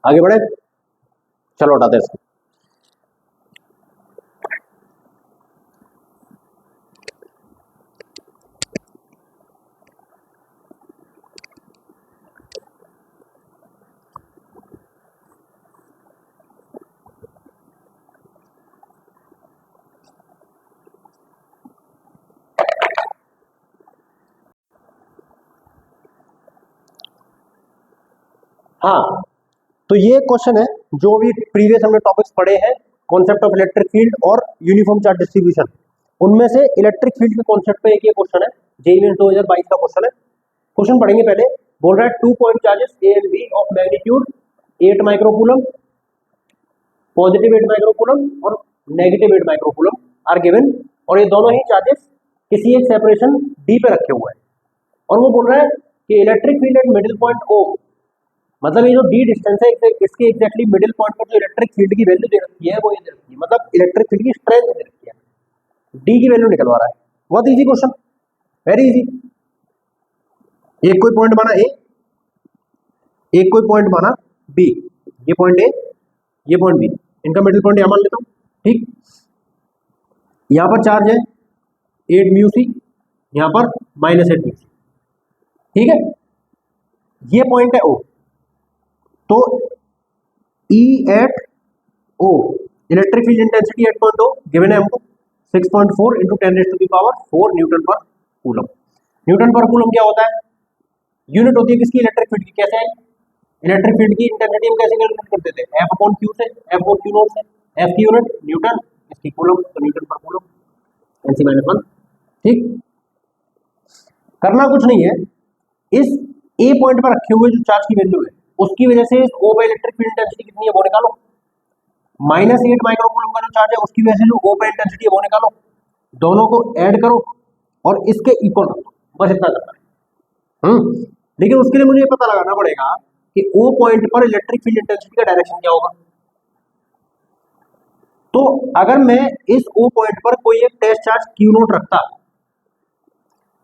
आगे बढ़े, चलो हटाते हैं इसको। हाँ, तो ये क्वेश्चन है जो भी प्रीवियस हमने टॉपिक्स पढ़े हैं, कॉन्सेप्ट ऑफ इलेक्ट्रिक फील्ड और यूनिफॉर्म चार्ज डिस्ट्रीब्यूशन, उनमें से इलेक्ट्रिक फील्ड के कॉन्सेप्ट पे एक ये क्वेश्चन है, जेईई मेंस 2022 का क्वेश्चन है। क्वेश्चन पढ़ेंगे पहले। बोल रहा है 2 point charges A and B of magnitude 8 microcoulomb, positive 8 microcoulomb और नेगेटिव 8 माइक्रोकूलम आर गिवन, और ये दोनों ही चार्जेस किसी एक सेपरेशन डी पे रखे हुए हैं, और वो बोल रहा है कि electric field at middle point O, मतलब ये जो डी डिस्टेंस है इसके एग्जैक्टली मिडिल पॉइंट पर जो इलेक्ट्रिक फील्ड की वैल्यू दे रखी है वो ये दे रखी है, मतलब इलेक्ट्रिक फील्ड की स्ट्रेंथ दे रखी है, डी की वैल्यू निकलवा रहा है। बहुत इजी क्वेश्चन, वेरी इजी। एक कोई पॉइंट माना ए, एक कोई पॉइंट माना बी, ये पॉइंट ए, ये पॉइंट बी, इनका मिडिल पॉइंट यहां मान लेता हूं। ठीक, यहां पर चार्ज है 8 म्यू सी, यहां पर -8 म्यू सी। ठीक है, ये पॉइंट है ओ, तो E at O electric field intensity at point O given है हमको 6.4 into 10⁴ newton per coulomb. Newton per coulomb क्या होता है? यूनिट होती है किसकी? इलेक्ट्रिक फील्ड की। कैसे है इलेक्ट्रिक फील्ड की इंटेंसिटी हम कैसे कैलकुलेट करते थे? F अपॉन Q से, F अपॉन Q नॉट से। F की यूनिट न्यूटन, इसकी कूलम, तो न्यूटन पर कूलम, NC-1। ठीक, करना कुछ नहीं है, इस ए पॉइंट पर रखे हुए जो चार्ज की वैल्यू है उसकी वजह से O पर इलेक्ट्रिक फील्ड इंटेंसिटी कितनी है वो निकालो। -8 माइक्रोकूलम का जो चार्ज है उसकी वजह से जो O पर इंटेंसिटी है वो निकालो, दोनों को ऐड करो और इसके इक्वल रखो, बस इतना करना है। लेकिन उसके लिए मुझे पता लगाना पड़ेगा कि O पॉइंट पर इलेक्ट्रिक फील्ड इंटेंसिटी का डायरेक्शन क्या होगा। तो अगर मैं इस O पॉइंट पर कोई एक टेस्ट चार्ज Q नोट रखता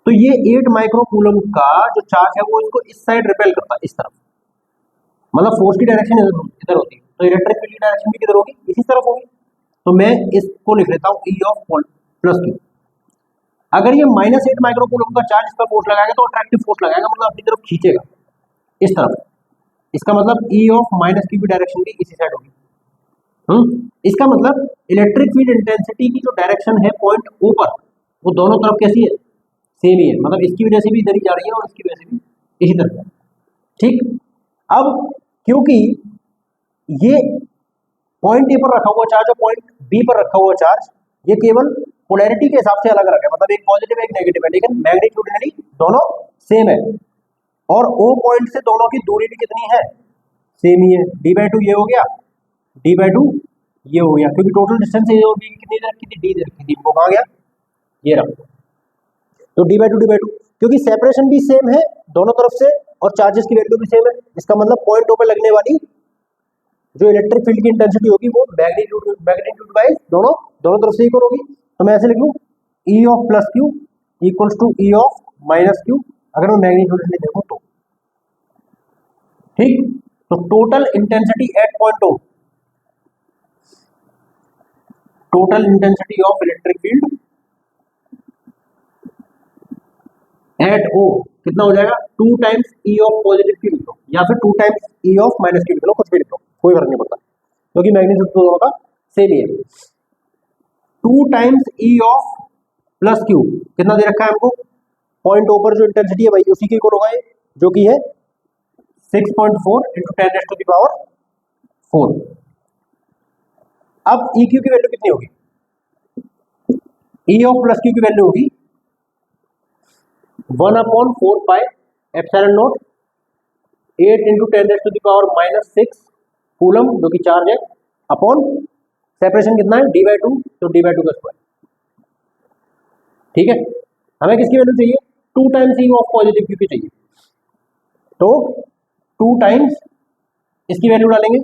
तो ये 8 माइक्रोकूलम का जो चार्ज है वो इसको इस साइड रिपेल करता, इस तरफ, मतलब फोर्स की डायरेक्शन इधर होती, तो इलेक्ट्रिक फील्ड की डायरेक्शन भी किधर होगी? इसी तरफ होगी। तो मैं इसको लिख लेता हूं E ऑफ प्लस Q। अगर ये -8 माइक्रोकूलम का चार्ज इस पर फोर्स लगाएगा तो अट्रैक्टिव फोर्स लगाएगा, मतलब अपनी तरफ खींचेगा इस तरफ, इसका मतलब E ऑफ -Q की डायरेक्शन भी इसी साइड होगी। इसका मतलब इलेक्ट्रिक फील्ड इंटेंसिटी की जो डायरेक्शन है पॉइंट O पर वो दोनों तरफ कैसी है? सेम ही है, मतलब इसकी वजह से भी इधर ही जा रही है और इसकी वजह से भी इसी तरफ। ठीक, अब क्योंकि ये पॉइंट ए पर रखा हुआ चार्ज और पॉइंट बी पर रखा हुआ चार्ज ये केवल पोलैरिटी के हिसाब से अलग अलग है, मतलब एक पॉजिटिव एक नेगेटिव है, लेकिन मैग्नीट्यूडली दोनों सेम है, और O पॉइंट से दोनों की दूरी भी कितनी है? सेम ही है। d/2 ये हो गया, d/2 ये हो गया, क्योंकि टोटल डिस्टेंस ये और बी कितनी दे रखी थी? d दे रखी थी। वो कहाँ गया? ये रहा, तो d/2 क्योंकि सेपरेशन भी सेम है दोनों तरफ से और चार्जेस की वैल्यू भी सेम है, इसका मतलब पॉइंट O पर लगने वाली जो इलेक्ट्रिक फील्ड की इंटेंसिटी होगी वो मैग्नीट्यूड वाइज दोनों तरफ से इक्वल होगी। तो मैं ऐसे लिख लूं E of plus Q equals to E of minus Q, अगर मैं मैग्नीट्यूड देखूं तो। ठीक, तो total intensity at point O, total intensity of electric field at O कितना हो जाएगा? 2 times E of positive Q लिख लो, या फिर 2 times E of minus Q लिख लो, कुछ भी लिख लो, कोई फर्क नहीं पड़ता, क्योंकि मैग्नीट्यूड तो दोनों का सेम ही है। 2 times E of plus Q कितना दे रखा है हमको? पॉइंट O पर जो इंटेंसिटी है भाई उसी के इक्वल होगा ये, जो कि है 6.4 इंटू 10⁴। अब EQ की वैल्यू कितनी होगी? E ऑफ प्लस Q की वैल्यू होगी 1/4 pi epsilon not 8 into 10⁻⁻6 coulomb, जो कि चार्ज है, अपॉन सेपरेशन कितना है? d/2, तो d/2 का स्क्वायर। ठीक है, हमें किसकी वैल्यू चाहिए? 2 times E of positive Q की चाहिए, तो 2 टाइम्स इसकी वैल्यू डालेंगे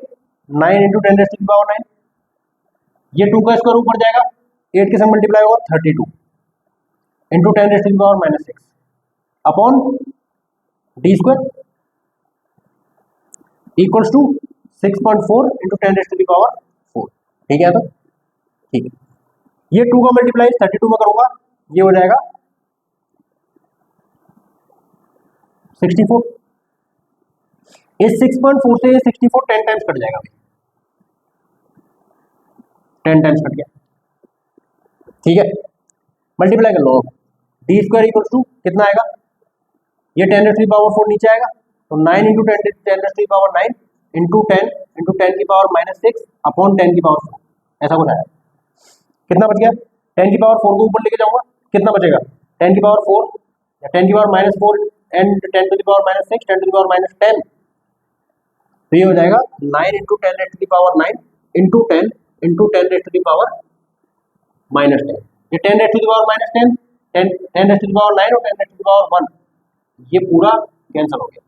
9 इंटू 10⁻⁹, ये 2 का स्क्वायर ऊपर जाएगा, 8 के संग मल्टीप्लाई होगा 32 into 10 raise to the power minus 6 upon D square equals to 6.4 into 10 raise to the power 4। ठीक है, तो ठीक है, ये 2 का मल्टीप्लाई 32 में करूंगा, ये हो जाएगा 64। इस 6.4 से 64 10 टाइम्स कट जाएगा, 10 टाइम्स कट गया। ठीक है, मल्टीप्लाई कर लो, डी स्क्वायर इक्वल्स टू कितना आएगा, ये 10 रेज़ टू द पावर 4 नीचे आएगा, तो 9 into 10 raise to the power 9 into 10 की पावर माइनस 6 अपॉन 10 की पावर 4, ऐसा कुछ आया। कितना बच गया, 10 की पावर 4 को ऊपर लेके जाऊंगा, कितना बचेगा 10 की पावर 4 या 10 की power minus 4 and 10 to the power minus 6 10 to the power minus 10, तो ये हो जाएगा 9 into 10 raise to the power 9 into 10 raise to the power minus 10, ये 10 raise to the power minus 10 10 raise to the power 9 और 10 raise to the power 1, ये पूरा cancel हो गया।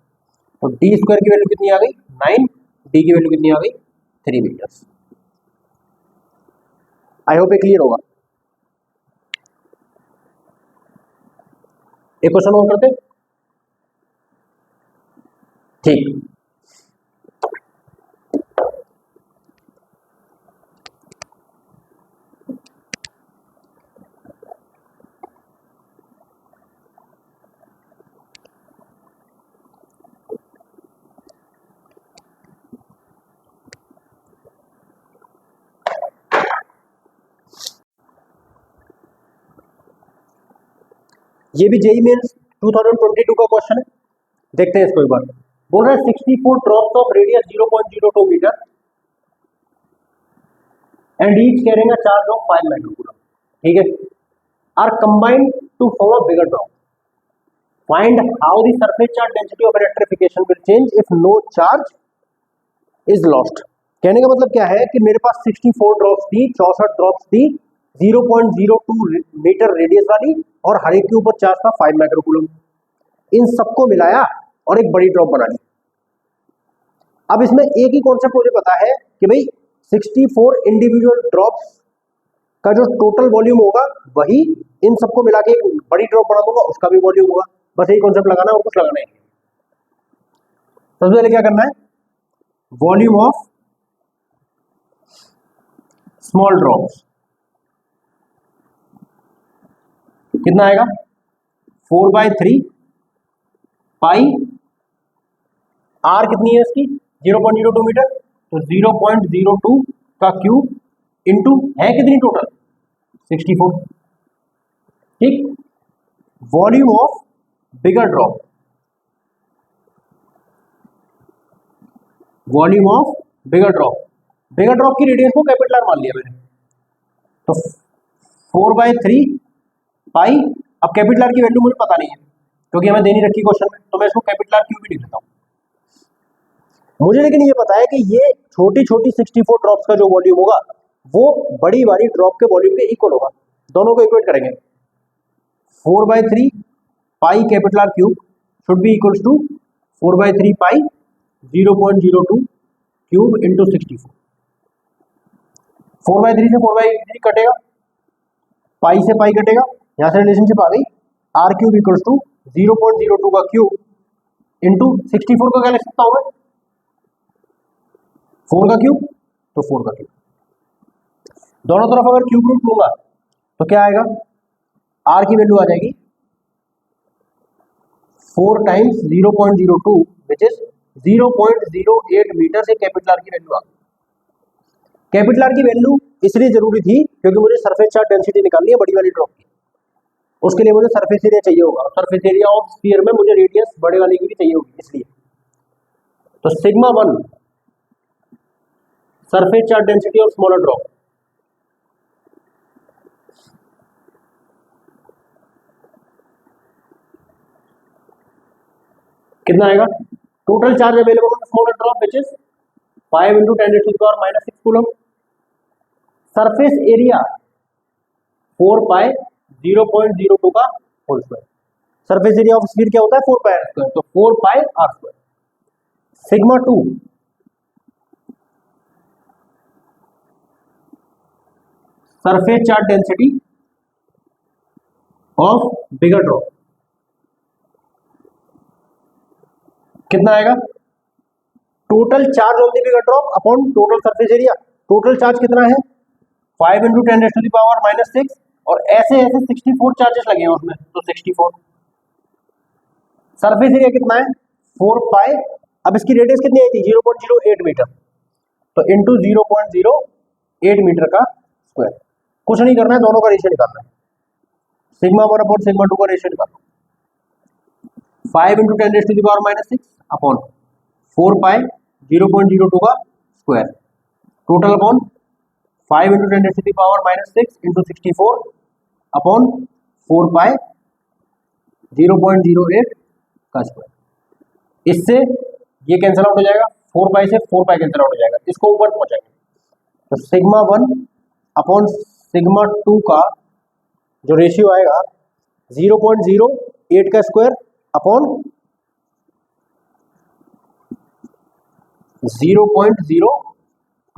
तो डी स्क्वायर की वैल्यू कितनी आ गई 9, डी की वैल्यू कितनी आ गई 3 मीटर्स। आई होप ये क्लियर होगा। एक क्वेश्चन और करते, ठीक, ये भी जेई मेंस 2022 का क्वेश्चन है, देखते हैं इसको एक बार। बोल रहा है 64 drops of radius 0.02 metre and each carrying a charge of 5 microcoulomb, ठीक है, are combined to form a bigger drop, find how the surface charge density of electrification will change if no charge is lost. कहने का मतलब क्या है कि मेरे पास 64 drops थी, 64 ड्रॉप्स थी 0.02 मीटर रेडियस वाली, और हर एक के ऊपर चार्ज था 5 माइक्रोकूलम, इन सबको मिलाया और एक बड़ी ड्रॉप बना ली। अब इसमें एक ही कॉन्सेप्ट मुझे पता है कि भाई 64 इंडिविजुअल ड्रॉप्स का जो टोटल वॉल्यूम होगा वही इन सबको मिला के एक बड़ी ड्रॉप बना दूंगा, उसका भी वॉल्यूम होगा। बस यही कॉन्सेप्ट लगाना है और कुछ लगाना है। सबसे पहले क्या करना है, वॉल्यूम ऑफ स्मॉल ड्रॉप्स कितना आएगा 4/3 पाई, आर कितनी है इसकी 0.02 मीटर, तो 0.02 का क्यूब इंटू है कितनी टोटल 64। ठीक, volume of bigger drop, volume of bigger drop की रेडियस को कैपिटल आर मान लिया मैंने, तो 4/3 पाई। अब कैपिटल आर की वैल्यू मुझे पता नहीं है क्योंकि हमें देनी रखी क्वेश्चन में, तो मैं इसको कैपिटल आर क्यूब भी लिख लेता हूं। मुझे लेकिन ये पता है कि ये छोटी छोटी 64 ड्रॉप्स का जो वॉल्यूम होगा वो बड़ी वाली ड्रॉप के वॉल्यूम के इक्वल होगा, दोनों को इक्वेट करेंगे। 4/3 pi capital R cube should be equals to 4/3 pi 0.02 cube into 64। 4/3 से 4/3 कटेगा, पाई से पाई कटेगा, यहां से रिलेशनशिप आ गई, आर क्यूब इक्वल्स टू 0.02 का क्यूब इंटू 64 का क्या लिख सकता हूं मैं 4 का क्यूब, तो 4 का क्यूब, दोनों तरफ अगर क्यूब रूट लूंगा तो क्या आएगा, आर की वैल्यू आ जाएगी 4 टाइम्स 0.02 विच इज 0.08 मीटर से कैपिटल आर की वैल्यू आ गई। कैपिटल आर की वैल्यू इसलिए जरूरी थी क्योंकि मुझे सरफेस चार्ज डेंसिटी निकालनी है बड़ी वाली ड्रॉप की, उसके लिए मुझे सरफेस एरिया चाहिए होगा, सरफेस एरिया ऑफ स्फीयर में मुझे रेडियस बड़े वाले की भी चाहिए होगी, इसलिए तो sigma 1 surface charge density of smaller drop कितना आएगा, total charge available on smaller drop which is 5 into 10⁻⁻⁶ coulomb, surface area 4 pi 0.02 का whole square, surface area of sphere क्या होता है 4 पाई आर स्क्वायर, तो 4 pi r square. Sigma 2 surface charge density of bigger drop कितना आएगा? Total charge on the bigger drop upon total surface area. Total charge कितना है? 5 × 10⁻⁻⁶, और ऐसे ऐसे 64 चार्जेस लगे हैं उसमें, तो 64। सरफेस एरिया कितना है? 4 पाई। अब इसकी रेडियस कितनी आई थी? 0.08 मीटर, तो इंटू 0.08 मीटर का स्क्वायर। कुछ नहीं करना है, दोनों का रेशियो निकालना है। सिग्मा 1 अपॉन सिग्मा 2 का रेशियो निकालो। 5 × 10⁻⁻⁶ अपॉन 4 पाई 0.02 का square, total upon 5 × 10⁻⁻⁶ into 64 upon 4 पाई 0.08 का स्क्वायर। इससे ये कैंसिल आउट हो जाएगा, 4 पाई से 4 पाई कैंसिल आउट हो जाएगा, इसको ऊपर पहुंचाएंगे तो सिग्मा 1 अपॉन सिग्मा 2 का जो रेशियो आएगा 0.08 का स्क्वायर अपॉन 0.02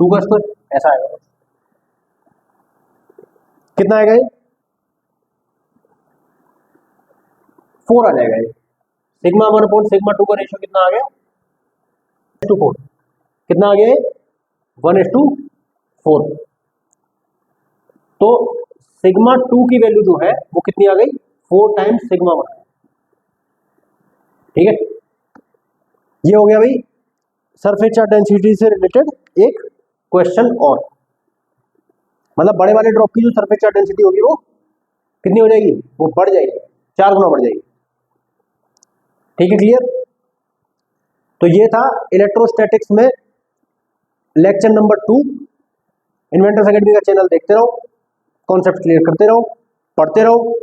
का स्क्वायर, ऐसा आएगा। कितना आएगा ये? 4 आ जाएगा ये। सिग्मा 1 अपॉन सिग्मा 2 का रेशियो कितना आ गया? 1:4। कितना आ गया? 1:4। तो सिग्मा 2 की वैल्यू जो है वो कितनी आ गई? 4 टाइम्स सिग्मा 1। ठीक है, ये हो गया भाई सरफेस चार्ज डेंसिटी से रिलेटेड एक क्वेश्चन। और मतलब बड़े वाले ड्रॉप की जो सरफेस चार्ज डेंसिटी होगी वो कितनी हो जाएगी? वो बढ़ जाएगी, 4 गुना बढ़ जाएगी। ठीक है, क्लियर? तो ये था इलेक्ट्रोस्टैटिक्स में लेक्चर नंबर 2। इन्वेंटर्स एकेडमी का चैनल देखते रहो, कॉन्सेप्ट क्लियर करते रहो, पढ़ते रहो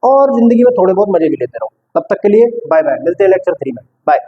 और जिंदगी में थोड़े बहुत मजे भी लेते रहो। तब तक के लिए बाय बाय, मिलते हैं लेक्चर 3 में। बाय।